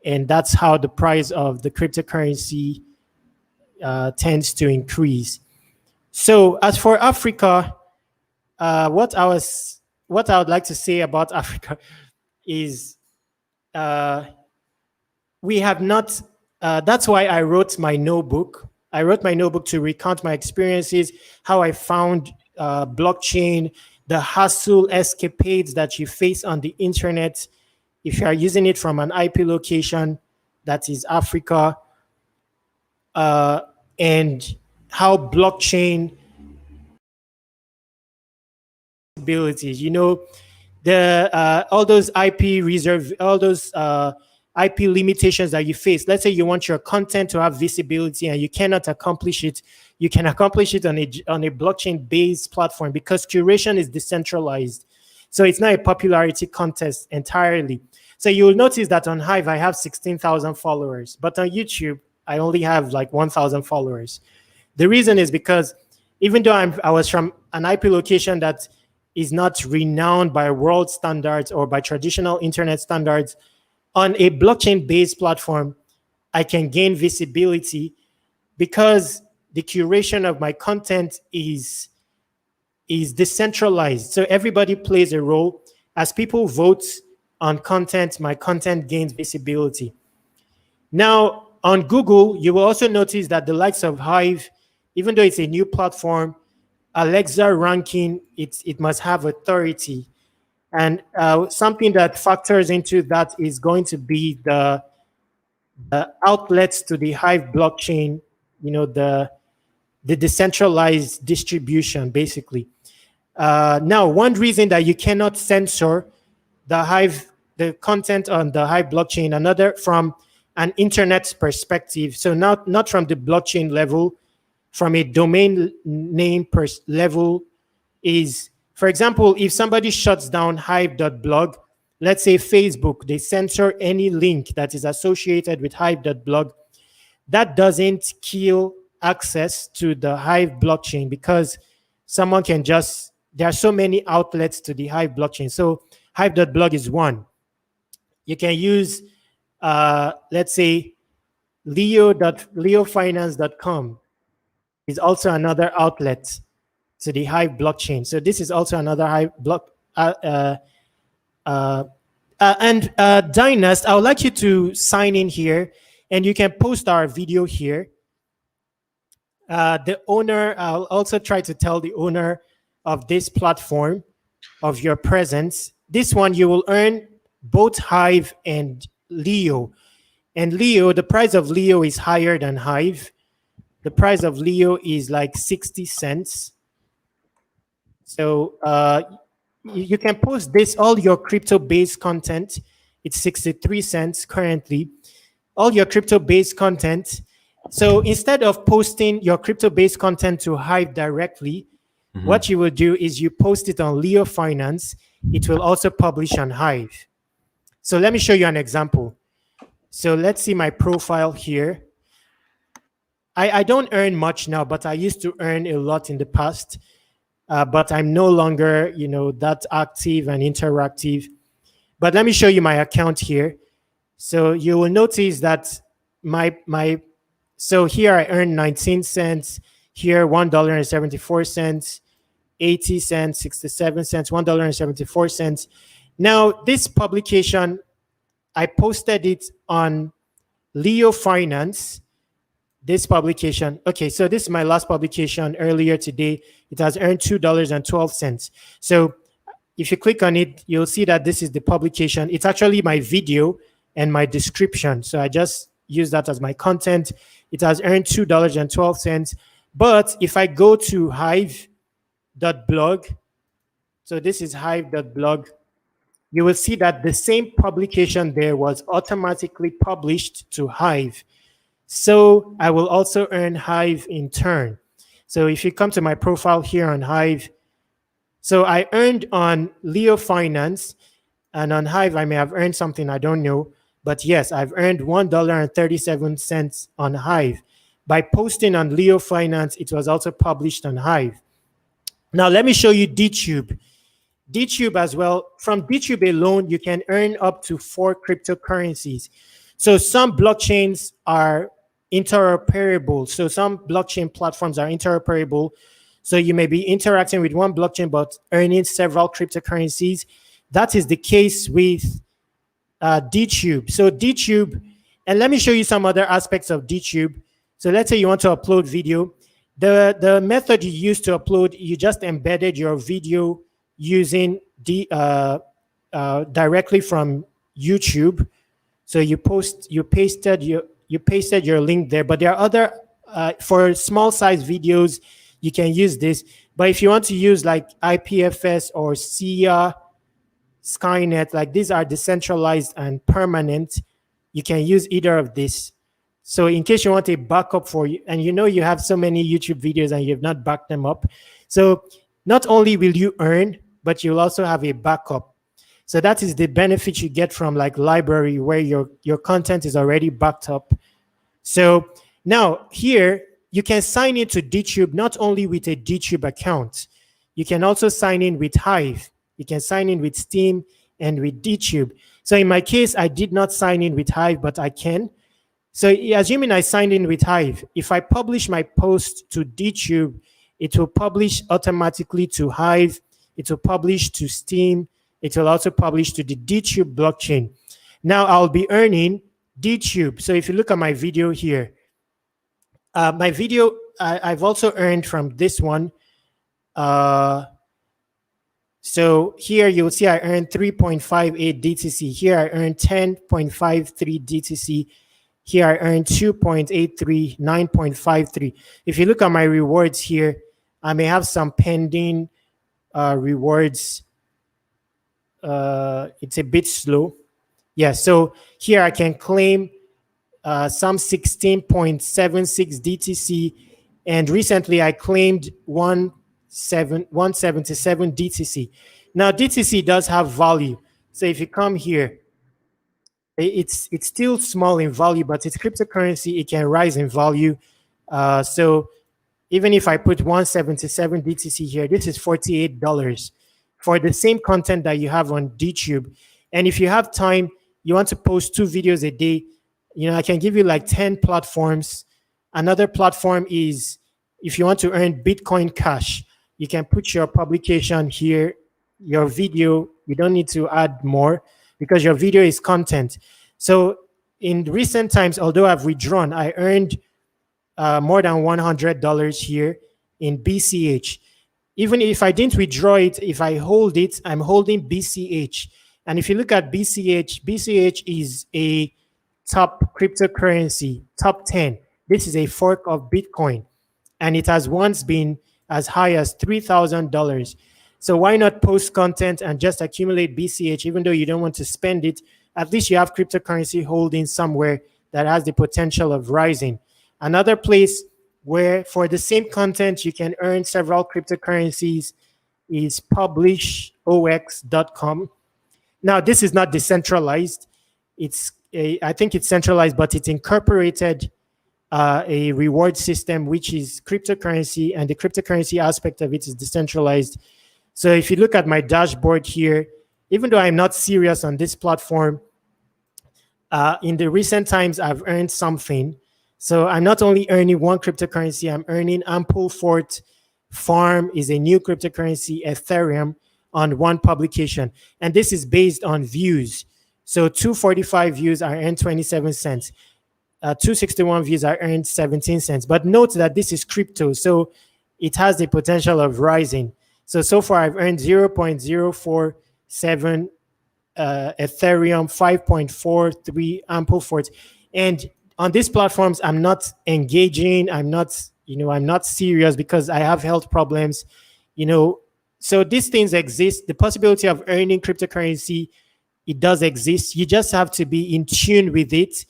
and that's how the price of the cryptocurrency tends to increase. So as for Africa, what I would like to say about Africa is we have not, that's why I wrote my notebook. I wrote my notebook to recount my experiences, how I found blockchain, the hassle escapades that you face on the internet if you are using it from an IP location that is Africa, and how blockchain abilities, all those IP reserve, all those IP limitations that you face. Let's say you want your content to have visibility and you cannot accomplish it. You can accomplish it on a blockchain-based platform because curation is decentralized. So it's not a popularity contest entirely. So you will notice that on Hive, I have 16,000 followers, but on YouTube, I only have like 1,000 followers. The reason is because even though I was from an IP location that is not renowned by world standards or by traditional internet standards, on a blockchain-based platform, I can gain visibility because the curation of my content is decentralized. So everybody plays a role. As people vote on content, my content gains visibility. Now, on Google, you will also notice that the likes of Hive, even though it's a new platform, Alexa ranking, it must have authority. And something that factors into that is going to be the outlets to the Hive blockchain, the decentralized distribution, basically. Now, one reason that you cannot censor the content on the Hive blockchain, another from an internet perspective, so not from the blockchain level, from a domain name level, is, for example, if somebody shuts down hive.blog, let's say Facebook, they censor any link that is associated with hive.blog, that doesn't kill access to the Hive blockchain because someone can just, there are so many outlets to the Hive blockchain. So hive.blog is one. You can use, let's say, leofinance.com is also another outlet to the Hive blockchain. So this is also another Hive block. Dynast, I would like you to sign in here, and you can post our video here. The owner, I'll also try to tell the owner of this platform of your presence. This one you will earn both Hive and Leo. And Leo, the price of Leo is higher than Hive. The price of Leo is like 60 cents. So you can post this, all your crypto-based content. It's 63 cents currently. All your crypto-based content. So instead of posting your crypto-based content to Hive directly, what you will do is you post it on Leo Finance. It will also publish on Hive. So let me show you an example. So let's see my profile here. I don't earn much now, but I used to earn a lot in the past. But I'm no longer, that active and interactive. But let me show you my account here. So you will notice that so here I earn 19 cents, here $1.74, 80 cents, 67 cents, $1.74. Now this publication, I posted it on Leo Finance. This publication, okay, so this is my last publication earlier today. It has earned $2.12. So if you click on it, you'll see that this is the publication. It's actually my video and my description. So I just use that as my content. It has earned $2.12. But if I go to hive.blog, so this is hive.blog, you will see that the same publication there was automatically published to Hive. So I will also earn Hive in turn. So if you come to my profile here on Hive, so I earned on Leo Finance, and on Hive I may have earned something, I don't know. But yes, I've earned $1.37 on Hive. By posting on Leo Finance, it was also published on Hive. Now let me show you DTube. DTube as well. From DTube alone, you can earn up to 4 cryptocurrencies. So some blockchains are interoperable. So some blockchain platforms are interoperable. So you may be interacting with one blockchain but earning several cryptocurrencies. That is the case with DTube. So DTube, and let me show you some other aspects of DTube. So let's say you want to upload video. The method you use to upload, you just embedded your video using directly from YouTube. So you pasted your link there. But there are other for small size videos, you can use this. But if you want to use like IPFS or SIA, Skynet, like these are decentralized and permanent, you can use either of this. So in case you want a backup for you, and you have so many YouTube videos and you've not backed them up. So not only will you earn, but you'll also have a backup. So that is the benefit you get from like library where your content is already backed up. So now here, you can sign into DTube not only with a DTube account, you can also sign in with Hive. You can sign in with Steam and with DTube. So in my case, I did not sign in with Hive, but I can. So assuming I signed in with Hive, if I publish my post to DTube, it will publish automatically to Hive. It will publish to Steam. It will also publish to the DTube blockchain. Now I'll be earning DTube. So if you look at my video here, my video, I've also earned from this one. So here you'll see I earned 3.58 DTC. Here I earned 10.53 DTC. Here I earned 2.83, 9.53. If you look at my rewards here, I may have some pending rewards. It's a bit slow. Yeah, so here I can claim some 16.76 DTC. And recently I claimed 177 DTC. Now DTC does have value. So if you come here, it's still small in value, but it's cryptocurrency. It can rise in value. So even if I put 177 DTC here, this is $48 for the same content that you have on DTube. And if you have time, you want to post 2 videos a day, I can give you like 10 platforms. Another platform is if you want to earn Bitcoin Cash, you can put your publication here, your video. You don't need to add more because your video is content. So in recent times, although I've withdrawn, I earned more than $100 here in BCH. Even if I didn't withdraw it, if I hold it, I'm holding BCH. And if you look at BCH, BCH is a top cryptocurrency, top 10. This is a fork of Bitcoin, and it has once been as high as $3,000. So why not post content and just accumulate BCH, even though you don't want to spend it? At least you have cryptocurrency holding somewhere that has the potential of rising. Another place where for the same content you can earn several cryptocurrencies is publishox.com. Now, this is not decentralized. I think it's centralized, but it's incorporated a reward system, which is cryptocurrency, and the cryptocurrency aspect of it is decentralized. So if you look at my dashboard here, even though I'm not serious on this platform, in the recent times, I've earned something. So I'm not only earning one cryptocurrency, I'm earning Amplefort Farm is a new cryptocurrency, Ethereum, on one publication. And this is based on views. So 245 views are earned 27 cents. 261 views are earned 17 cents. But note that this is crypto, so it has the potential of rising. So far I've earned 0.047 Ethereum, 5.43 Amplefort. And on these platforms, I'm not engaging. I'm not serious because I have health problems, So these things exist. The possibility of earning cryptocurrency, it does exist. You just have to be in tune with it.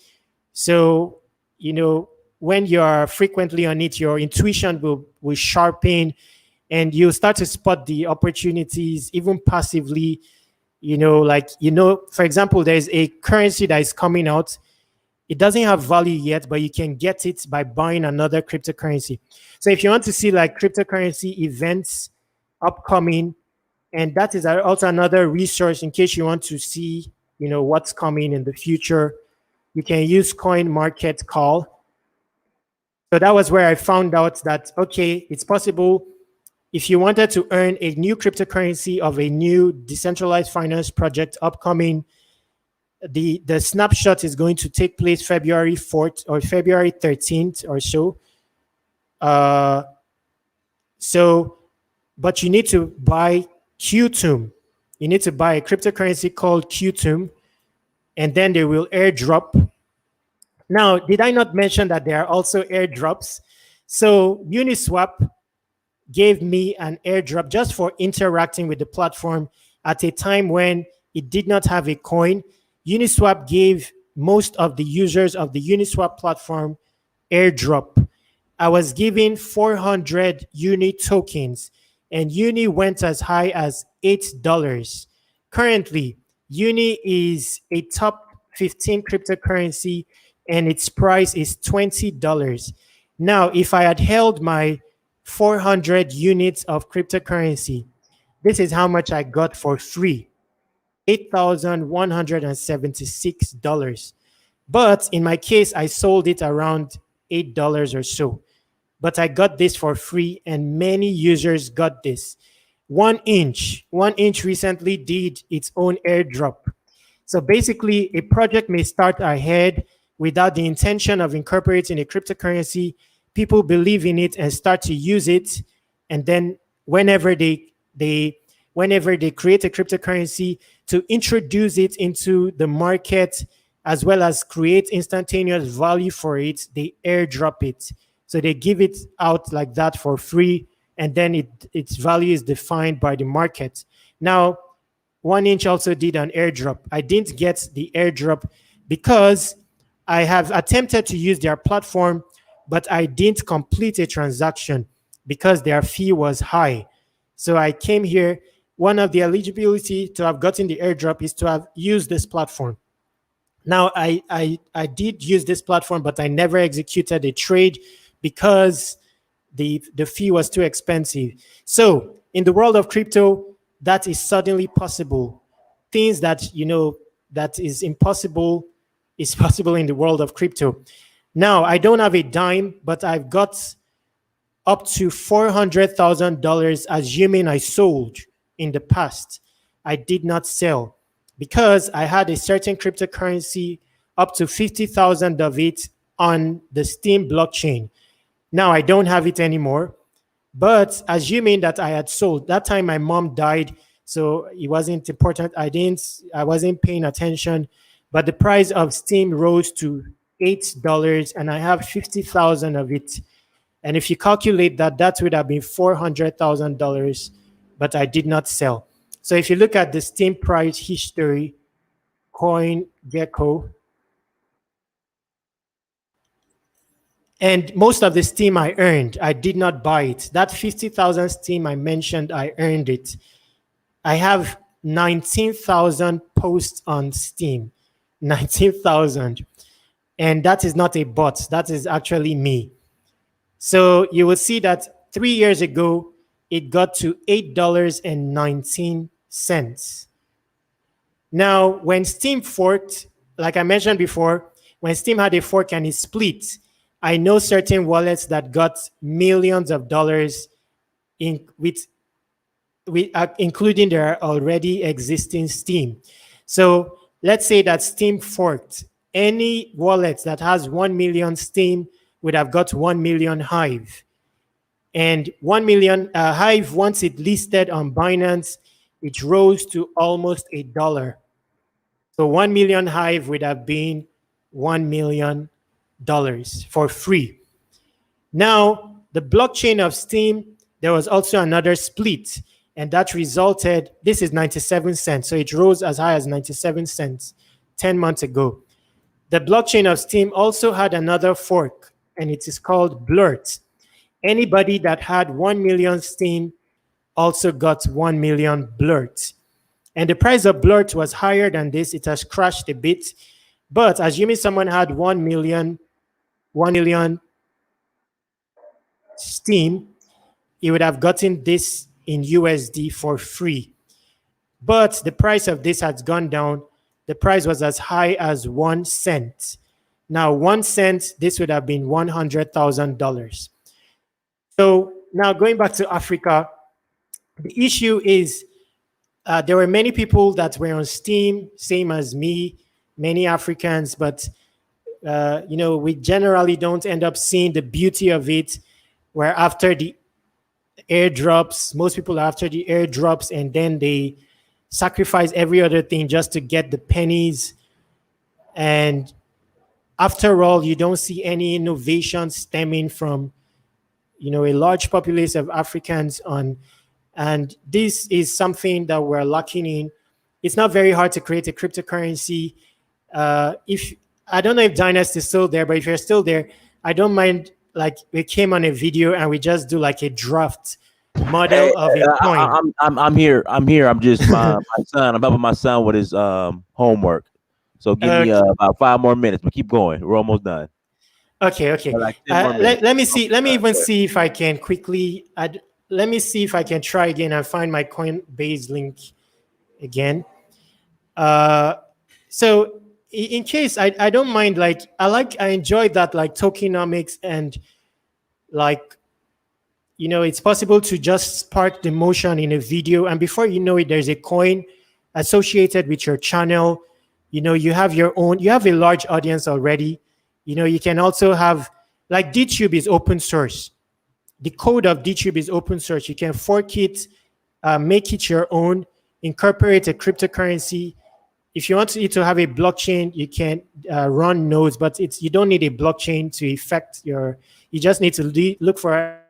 So, when you're frequently on it, your intuition will sharpen, and you'll start to spot the opportunities even passively. For example, there's a currency that is coming out. It doesn't have value yet, but you can get it by buying another cryptocurrency. So if you want to see like cryptocurrency events upcoming, and that is also another resource in case you want to see, what's coming in the future, you can use CoinMarketCall. So that was where I found out that, okay, it's possible if you wanted to earn a new cryptocurrency of a new decentralized finance project upcoming, the snapshot is going to take place February 4th or February 13th or so. But you need to buy Qtum. You need to buy a cryptocurrency called Qtum, and then they will airdrop. Now, did I not mention that there are also airdrops? So Uniswap gave me an airdrop just for interacting with the platform at a time when it did not have a coin. Uniswap gave most of the users of the Uniswap platform airdrop. I was given 400 Uni tokens, and Uni went as high as $8. Currently, Uni is a top 15 cryptocurrency, and its price is $20. Now, if I had held my 400 units of cryptocurrency, this is how much I got for free. $8,176. But in my case, I sold it around $8 or so. But I got this for free, and many users got this. 1inch recently did its own airdrop. So basically, a project may start ahead without the intention of incorporating a cryptocurrency. People believe in it and start to use it. And then whenever they create a cryptocurrency, to introduce it into the market, as well as create instantaneous value for it, they airdrop it. So they give it out like that for free, and then its value is defined by the market. Now, 1inch also did an airdrop. I didn't get the airdrop because I have attempted to use their platform, but I didn't complete a transaction because their fee was high. So I came here. One of the eligibility to have gotten the airdrop is to have used this platform. Now, I did use this platform, but I never executed a trade because the fee was too expensive. So in the world of crypto, that is suddenly possible. Things that, that is impossible is possible in the world of crypto. Now, I don't have a dime, but I've got up to $400,000, assuming I sold in the past. I did not sell because I had a certain cryptocurrency, up to 50,000 of it on the Steam blockchain. Now I don't have it anymore. But assuming that I had sold, that time my mom died, so it wasn't important. I wasn't paying attention. But the price of Steam rose to $8, and I have 50,000 of it. And if you calculate that, that would have been $400,000, but I did not sell. So if you look at the Steam price history, CoinGecko, and most of the Steam I earned, I did not buy it. That 50,000 Steam I mentioned, I earned it. I have 19,000 posts on Steam, 19,000. And that is not a bot, that is actually me. So you will see that 3 years ago, it got to $8.19. Now, when Steam forked, like I mentioned before, when Steam had a fork and it split, I know certain wallets that got millions of dollars including their already existing Steam. So let's say that Steam forked. Any wallet that has 1 million Steam would have got 1 million Hive. And 1 million Hive, once it listed on Binance, it rose to almost $1. So 1 million Hive would have been $1 million for free. Now, the blockchain of Steam, there was also another split, and that resulted, this is 97 cents. So it rose as high as 97 cents 10 months ago. The blockchain of Steam also had another fork, and it is called Blurt. Anybody that had 1 million Steam also got 1 million Blurt. And the price of Blurt was higher than this. It has crashed a bit. But assuming someone had 1 million Steam, he would have gotten this in USD for free. But the price of this has gone down. The price was as high as 1 cent. Now, 1 cent, this would have been $100,000. So now going back to Africa, the issue is there were many people that were on Steam, same as me, many Africans, but we generally don't end up seeing the beauty of it, where after the airdrops, most people are after the airdrops, and then they sacrifice every other thing just to get the pennies. And after all, you don't see any innovation stemming from a large populace of Africans on, and this is something that we're lacking in. It's not very hard to create a cryptocurrency. If I don't know if Dynast is still there, but if you're still there, I don't mind. Like we came on a video and we just do like a draft model of a coin. I'm here. I'm just my son. I'm helping my son with his homework. So give me about 5 more minutes. But keep going. We're almost done. Okay. Like let me see. Let me even see if I can quickly. Let me see if I can try again and find my Coinbase link again. So in case I don't mind, I enjoy that, like tokenomics, and like it's possible to just spark the motion in a video, and before you know it, there's a coin associated with your channel. You have a large audience already. You can also have, like, DTube is open source. The code of DTube is open source. You can fork it, make it your own, incorporate a cryptocurrency. If you want it to have a blockchain, you can run nodes, but you don't need a blockchain to affect you just need to look for.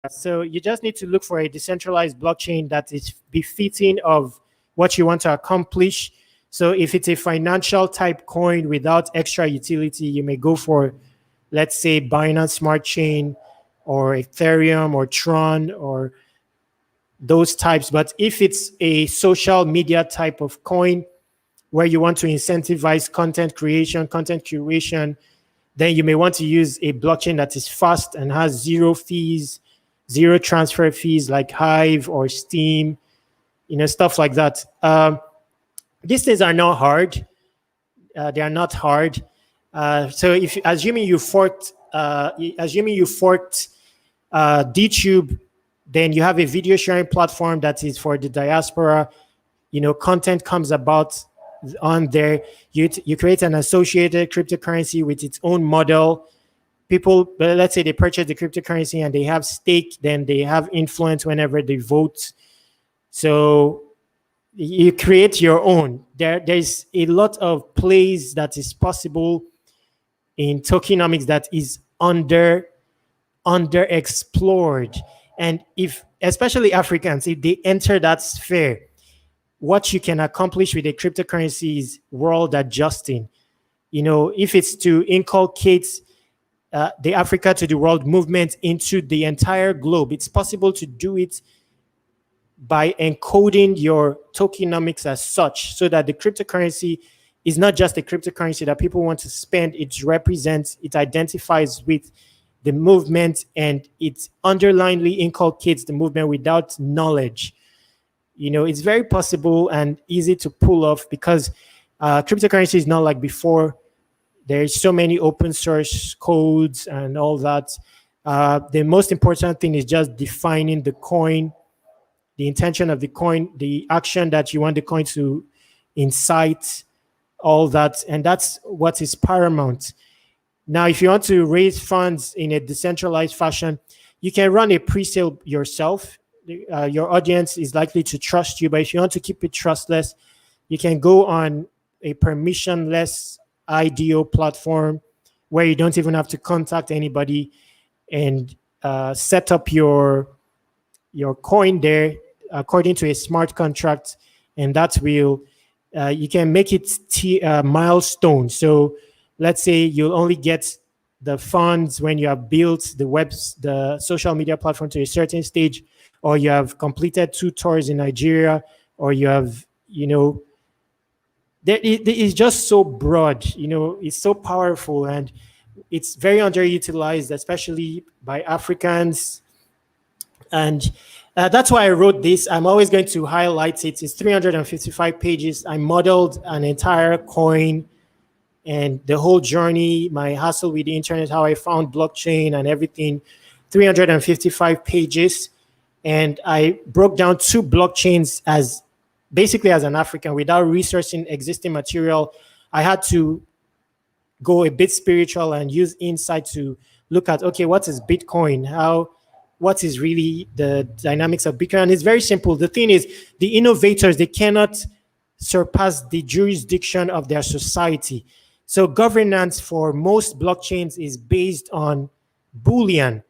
So you just need to look for a decentralized blockchain that is befitting of what you want to accomplish. So if it's a financial type coin without extra utility, you may go for, let's say, Binance Smart Chain or Ethereum or Tron or those types. But if it's a social media type of coin where you want to incentivize content creation, content curation, then you may want to use a blockchain that is fast and has zero fees, zero transfer fees, like Hive or Steam, stuff like that. These things are not hard. They are not hard. So if assuming you forked DTube, then you have a video sharing platform that is for the diaspora. Content comes about on there. You create an associated cryptocurrency with its own model. People, let's say they purchase the cryptocurrency and they have stake, then they have influence whenever they vote. So you create your own. There's a lot of plays that is possible in tokenomics that is underexplored. And if, especially Africans, if they enter that sphere, what you can accomplish with a cryptocurrency is world adjusting. If it's to inculcate the Africa to the world movement into the entire globe, it's possible to do it by encoding your tokenomics as such, so that the cryptocurrency is not just a cryptocurrency that people want to spend. It represents, it identifies with the movement, and it underlyingly inculcates the movement without knowledge. It's very possible and easy to pull off, because cryptocurrency is not like before. There's so many open source codes and all that. The most important thing is just defining the coin, the intention of the coin, the action that you want the coin to incite, all that. And that's what is paramount. Now, if you want to raise funds in a decentralized fashion, you can run a pre-sale yourself. Your audience is likely to trust you, but if you want to keep it trustless, you can go on a permissionless IDO platform where you don't even have to contact anybody, and set up your coin there according to a smart contract, and that will you can make it milestone. So let's say you'll only get the funds when you have built the social media platform to a certain stage, or you have completed 2 tours in Nigeria, or you have, it's just so broad, it's so powerful, and it's very underutilized, especially by Africans. And that's why I wrote this. I'm always going to highlight it. It's 355 pages. I modeled an entire coin and the whole journey, my hassle with the internet, how I found blockchain and everything. 355 pages. And I broke down 2 blockchains as basically as an African without researching existing material. I had to go a bit spiritual and use insight to look at, okay, what is Bitcoin? What is really the dynamics of Bitcoin? And it's very simple. The thing is, the innovators, they cannot surpass the jurisdiction of their society. So governance for most blockchains is based on Boolean.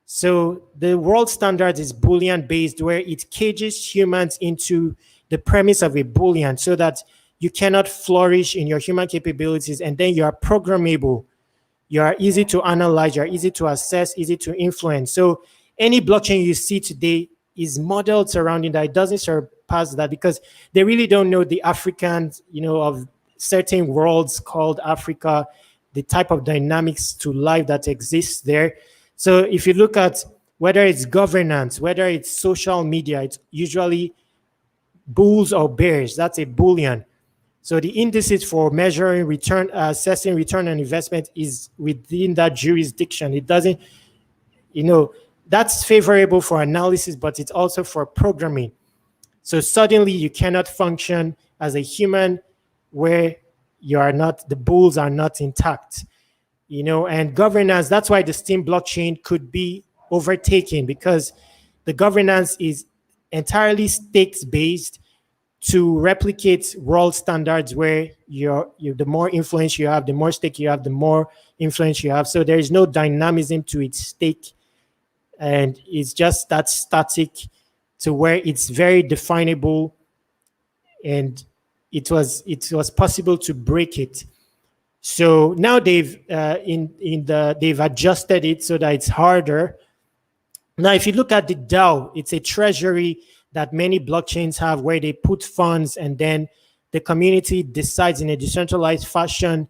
So the world standard is Boolean based, where it cages humans into the premise of a Boolean so that you cannot flourish in your human capabilities, and then you are programmable. You are easy to analyze, you are easy to assess, easy to influence. So any blockchain you see today is modeled surrounding that. It doesn't surpass that, because they really don't know the Africans, of certain worlds called Africa, the type of dynamics to life that exists there. So if you look at whether it's governance, whether it's social media, it's usually bulls or bears. That's a Boolean. So the indices for measuring return, assessing return on investment is within that jurisdiction. It doesn't, that's favorable for analysis, but it's also for programming. So suddenly you cannot function as a human where the bulls are not intact, and governance. That's why the Steam blockchain could be overtaken, because the governance is entirely stakes based to replicate world standards, where the more influence you have, the more stake you have, the more influence you have. So there is no dynamism to its stake, and it's just that static to where it's very definable, and it was possible to break it. So now they've adjusted it so that it's harder. Now, if you look at the DAO, it's a treasury that many blockchains have, where they put funds and then the community decides in a decentralized fashion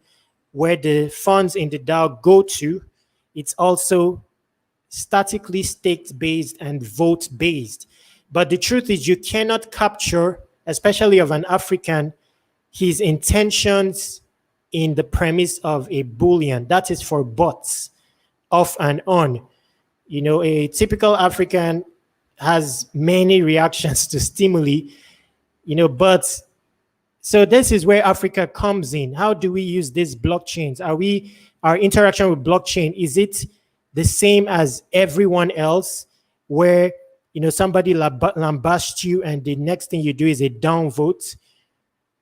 where the funds in the DAO go to. It's also statically staked based and vote based. But the truth is, you cannot capture, especially of an African, his intentions in the premise of a Boolean. That is for bots, off and on. A typical African has many reactions to stimuli, but So this is where Africa comes in. How do we use these blockchains? Our interaction with blockchain, is it the same as everyone else, where somebody lambasts you and the next thing you do is a downvote,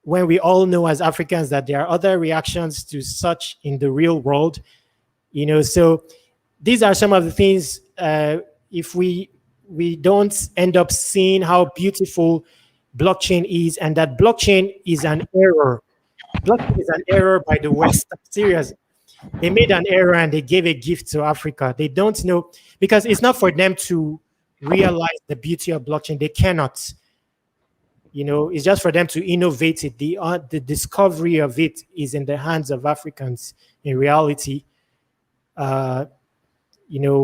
when we all know as Africans that there are other reactions to such in the real world? So these are some of the things. If we don't end up seeing how beautiful blockchain is, and that blockchain is an error. Blockchain is an error by the West. Serious. They made an error and they gave a gift to Africa. They don't know, because it's not for them to realize the beauty of blockchain. They cannot. It's just for them to innovate it. The discovery of it is in the hands of Africans in reality.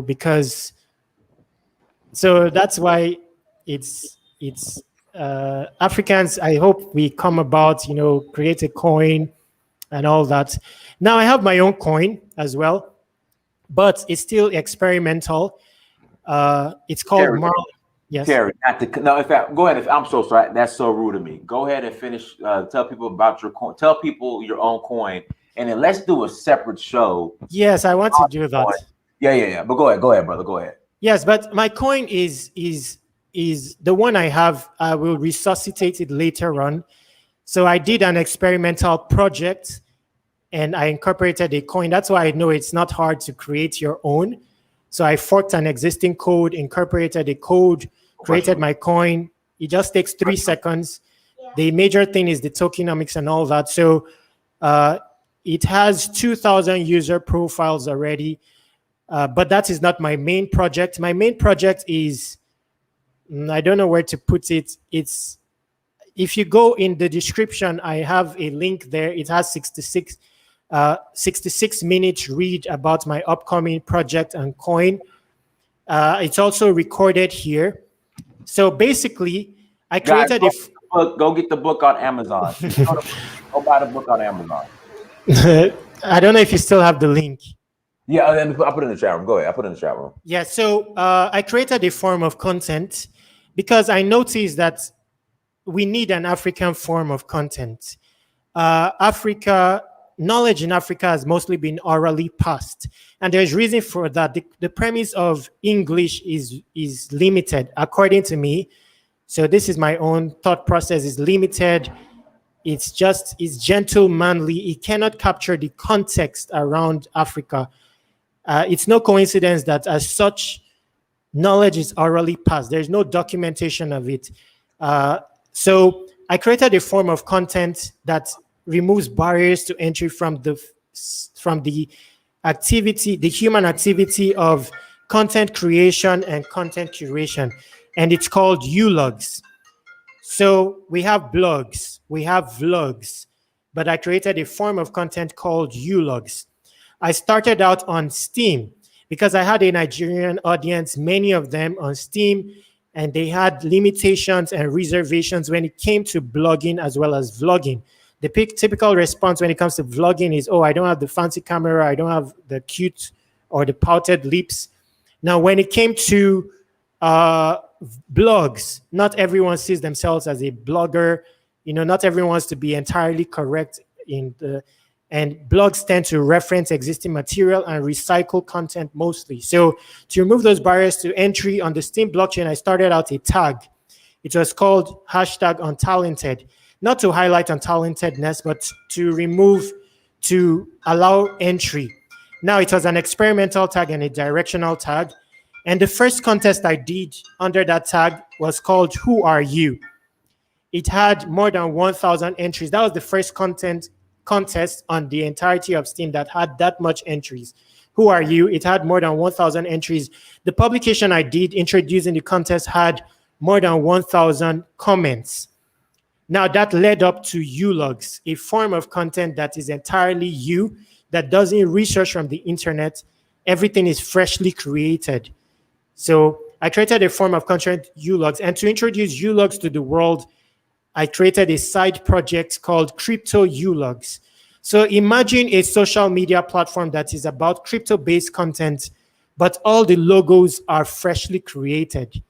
Because so that's why it's Africans. I hope we come about, create a coin and all that. Now I have my own coin as well, but it's still experimental. It's called Terry, Marley. Yes. Terry, no, in fact, go ahead. I'm so sorry. That's so rude of me. Go ahead and finish. Tell people about your coin. Tell people your own coin, and then let's do a separate show. Yes, I want to do that. Yeah. But go ahead, brother. Go ahead. Yes, but my coin is the one I have. I will resuscitate it later on. So I did an experimental project, and I incorporated a coin. That's why I know it's not hard to create your own. So I forked an existing code, incorporated a code, created my coin. It just takes 3 seconds. The major thing is the tokenomics and all that. So it has 2,000 user profiles already, but that is not my main project. My main project is, I don't know where to put it. If you go in the description, I have a link there. It has 66 minutes read about my upcoming project and coin. It's also recorded here. So basically, I created go get the book on Amazon. Go buy the book on Amazon. I don't know if you still have the link. Yeah, I'll put it in the chat room. Go ahead. I'll put it in the chat room. Yeah, so I created a form of content because I noticed that we need an African form of content. Knowledge in Africa has mostly been orally passed, and there's reason for that. The premise of English is limited, according to me. So this is my own thought process, is limited. It's gentle, manly. It cannot capture the context around Africa. It's no coincidence that as such, knowledge is orally passed. There's no documentation of it. So I created a form of content that removes barriers to entry from the activity, the human activity of content creation and content curation. And it's called Ulogs. So we have blogs, we have vlogs, but I created a form of content called Ulogs. I started out on Steam because I had a Nigerian audience, many of them on Steam, and they had limitations and reservations when it came to blogging as well as vlogging. The typical response when it comes to vlogging is, oh, I don't have the fancy camera, I don't have the cute or the pouted lips. Now, when it came to blogs, not everyone sees themselves as a blogger. Not everyone wants to be entirely correct and blogs tend to reference existing material and recycle content mostly. So to remove those barriers to entry on the Steam blockchain, I started out a tag. It was called #untalented, not to highlight untalentedness, but to allow entry. Now, it was an experimental tag and a directional tag. And the first contest I did under that tag was called Who Are You? It had more than 1,000 entries. That was the first contest on the entirety of Steam that had that much entries. Who Are You? It had more than 1,000 entries. The publication I did introducing the contest had more than 1,000 comments. Now that led up to Ulogs, a form of content that is entirely you, that doesn't research from the internet. Everything is freshly created. So I created a form of content, Ulogs, and to introduce Ulogs to the world, I created a side project called Crypto Ulogs. So imagine a social media platform that is about crypto-based content, but all the logos are freshly created.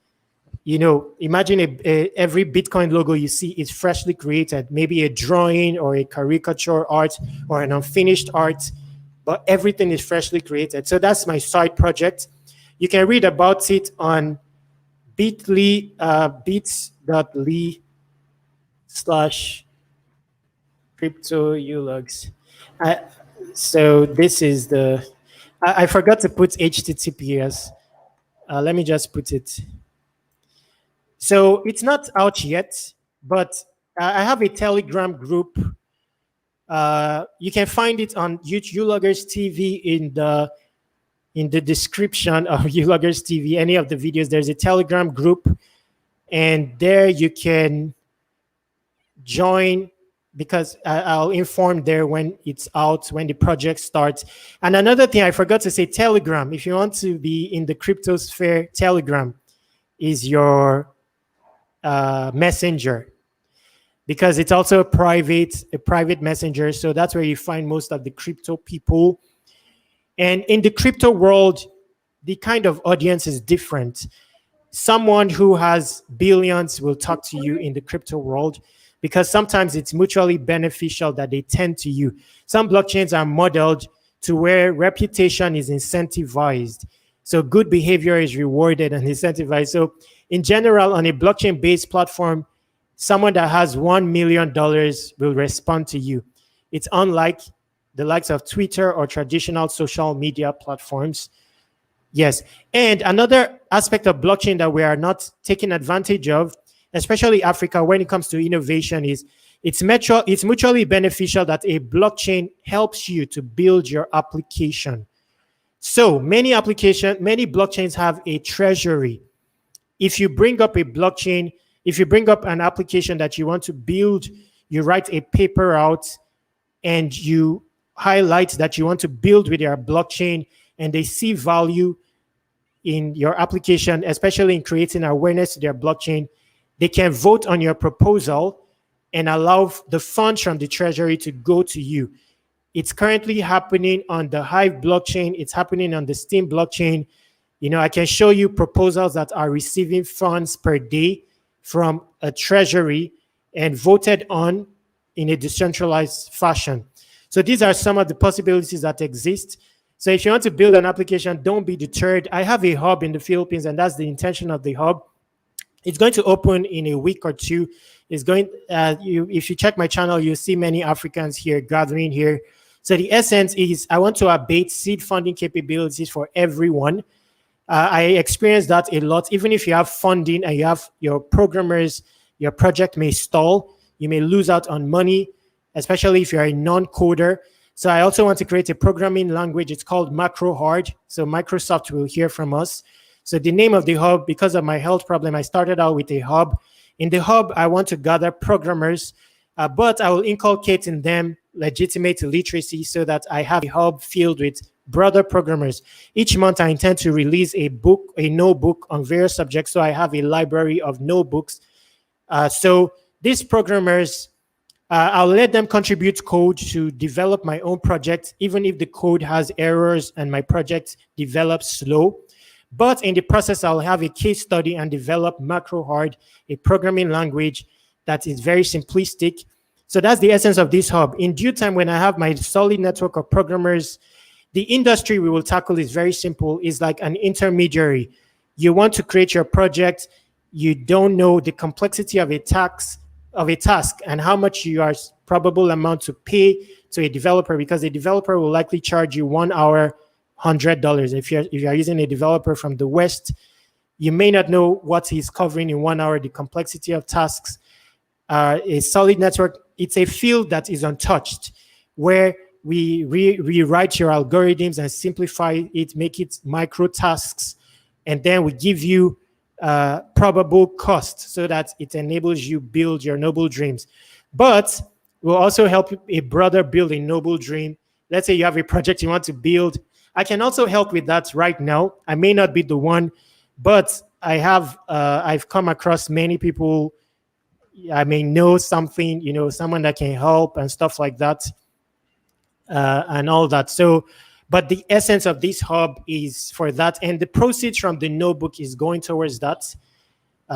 Imagine every Bitcoin logo you see is freshly created, maybe a drawing or a caricature art or an unfinished art, but everything is freshly created. So that's my side project. You can read about it on bit.ly, bit.ly slash crypto ulogs. So this is I forgot to put HTTPS. Let me just put it. So it's not out yet, but I have a Telegram group. You can find it on Uloggers TV in the description of Uloggers TV. Any of the videos, there's a Telegram group, and there you can join, because I'll inform there when it's out, when the project starts. And another thing I forgot to say, Telegram. If you want to be in the cryptosphere, Telegram is your messenger, because it's also a private messenger. So that's where you find most of the crypto people. And in the crypto world, the kind of audience is different. Someone who has billions will talk to you in the crypto world, because sometimes it's mutually beneficial that they tend to you. Some blockchains are modeled to where reputation is incentivized. So good behavior is rewarded and incentivized. So in general, on a blockchain-based platform, someone that has $1 million will respond to you. It's unlike the likes of Twitter or traditional social media platforms. Yes. And another aspect of blockchain that we are not taking advantage of, especially Africa, when it comes to innovation, is it's mutually beneficial that a blockchain helps you to build your application. So many blockchains have a treasury. If you bring up an application that you want to build, you write a paper out and you highlight that you want to build with your blockchain, and they see value in your application, especially in creating awareness to their blockchain, they can vote on your proposal and allow the funds from the treasury to go to you. It's currently happening on the Hive blockchain. It's happening on the Steam blockchain. I can show you proposals that are receiving funds per day from a treasury and voted on in a decentralized fashion. So these are some of the possibilities that exist. So if you want to build an application, don't be deterred. I have a hub in the Philippines, and that's the intention of the hub. It's going to open in a week or two. If you check my channel, you'll see many Africans here gathering here. So the essence is I want to abate seed funding capabilities for everyone. I experienced that a lot. Even if you have funding and you have your programmers, your project may stall. You may lose out on money, especially if you're a non-coder. So I also want to create a programming language. It's called MacroHard. So Microsoft will hear from us. So the name of the hub, because of my health problem, I started out with a hub. In the hub, I want to gather programmers, but I will inculcate in them legitimate literacy so that I have a hub filled with broader programmers. Each month, I intend to release a notebook on various subjects. So I have a library of notebooks. So these programmers, I'll let them contribute code to develop my own project, even if the code has errors and my project develops slow. But in the process, I'll have a case study and develop MacroHard, a programming language that is very simplistic. So that's the essence of this hub. In due time, when I have my solid network of programmers, the industry we will tackle is very simple. It's like an intermediary. You want to create your project. You don't know the complexity of a task and how much you are probable amount to pay to a developer, because a developer will likely charge you 1 hour $100. If you're using a developer from the West, you may not know what he's covering in 1 hour, the complexity of tasks. A solid network, it's a field that is untouched, where we rewrite your algorithms and simplify it, make it micro tasks, and then we give you probable cost so that it enables you build your noble dreams. But we'll also help a brother build a noble dream. Let's say you have a project you want to build. I can also help with that right now. I may not be the one, but I've come across many people. I may know something, someone that can help and stuff like that, and all that. So, but the essence of this hub is for that, and the proceeds from the notebook is going towards that.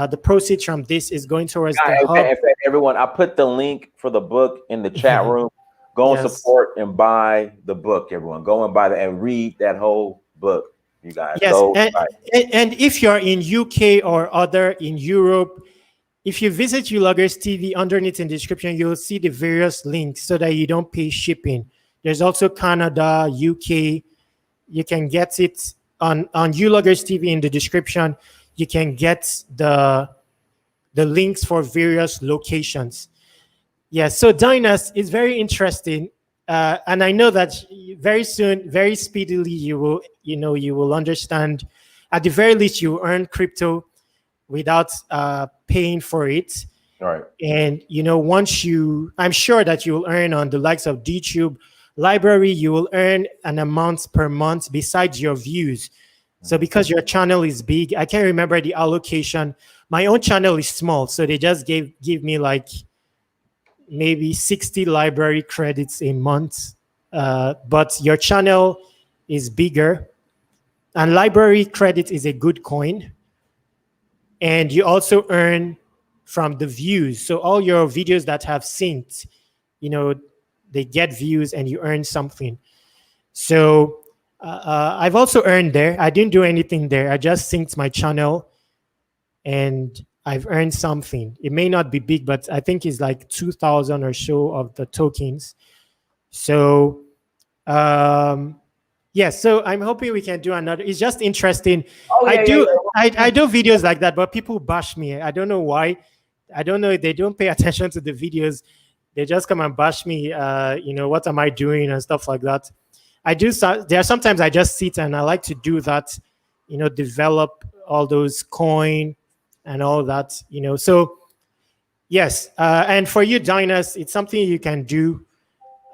the proceeds from this is going towards the In hub. fact, everyone, I put the link for the book in the chat room. Go and Yes. support and buy the book, everyone. Go and buy and read that whole book, you guys. Yes, Go. and if you're in UK or other in Europe, if you visit Uloggers TV, underneath in the description, you'll see the various links so that you don't pay shipping. There's also Canada, UK. You can get it on Uloggers TV in the description. You can get the links for various locations. Yes, so Dynas is very interesting. And I know that very soon, very speedily, you will understand. At the very least, you earn crypto without paying for it. All right. And I'm sure that you'll earn on the likes of DTube library. You will earn an amount per month besides your views. So because your channel is big, I can't remember the allocation. My own channel is small, so they just give me like maybe 60 library credits a month. But your channel is bigger, and library credit is a good coin. And you also earn from the views. So all your videos that have synced, they get views and you earn something. So I've also earned there. I didn't do anything there. I just synced my channel and I've earned something. It may not be big, but I think it's like 2,000 or so of the tokens. So so I'm hoping we can do another. It's just interesting. I do videos like that, but people bash me. I don't know why. I don't know if they don't pay attention to the videos. They just come and bash me. What am I doing and stuff like that. There are sometimes I just sit and I like to do that. Develop all those coin and all that. So yes, and for you, Dynas, it's something you can do,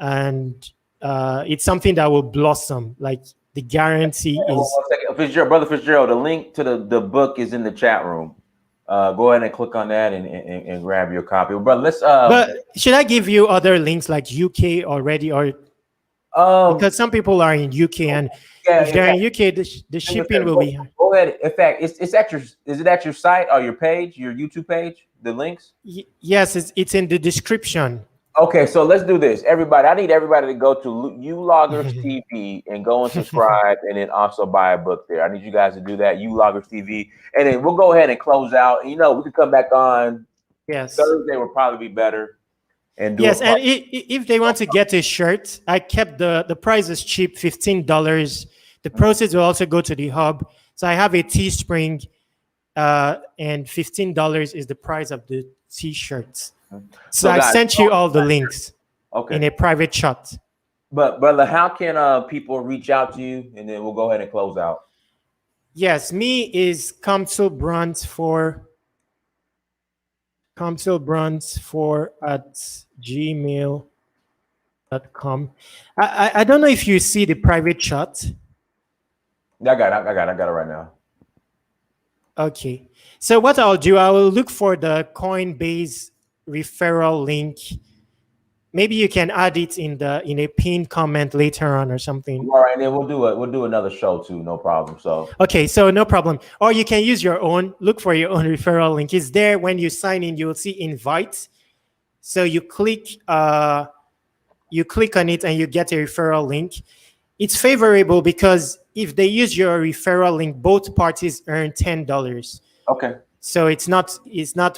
and it's something that will blossom. Like the guarantee is. 1 second. Fitzgerald, brother Fitzgerald, the link to the book is in the chat room. Go ahead and click on that and grab your copy. But let's. But should I give you other links like UK already, or because some people are in UK and if they're in UK, the shipping will be. Go ahead. In fact, is it at your site or your page, your YouTube page? The links? Yes, it's in the description. Okay, so let's do this. Everybody, I need everybody to go to Uloggers TV and go and subscribe and then also buy a book there. I need you guys to do that, Uloggers TV. And then we'll go ahead and close out. And, we can come back on. Yes. Thursday will probably be better. And do and if they want to get a shirt, I kept the price is cheap, $15. The proceeds will also go to the hub. So I have a Teespring, and $15 is the price of the t-shirts. So I sent you all the links in a private chat. But brother, how can people reach out to you? And then we'll go ahead and close out. Yes, me is Kamselbrands4 at gmail.com. I don't know if you see the private chat. I got it right now. Okay. So what I'll do, I will look for the Coinbase referral link. Maybe you can add it in a pinned comment later on or something. All right, and then we'll do another show too, no problem. So okay, so no problem. Or you can use your own. Look for your own referral link. It's there when you sign in. You will see invite. So you click on it and you get a referral link. It's favorable because if they use your referral link, both parties earn $10. Okay. So it's not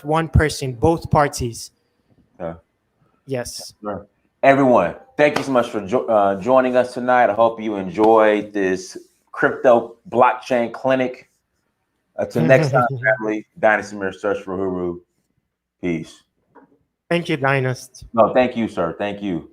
one person, both parties. Okay. Yes. Everyone, thank you so much for joining us tonight. I hope you enjoyed this crypto blockchain clinic. Until next time, family, Dynasty Mirror Search for Huru. Peace. Thank you, Dynast. No, thank you, sir. Thank you.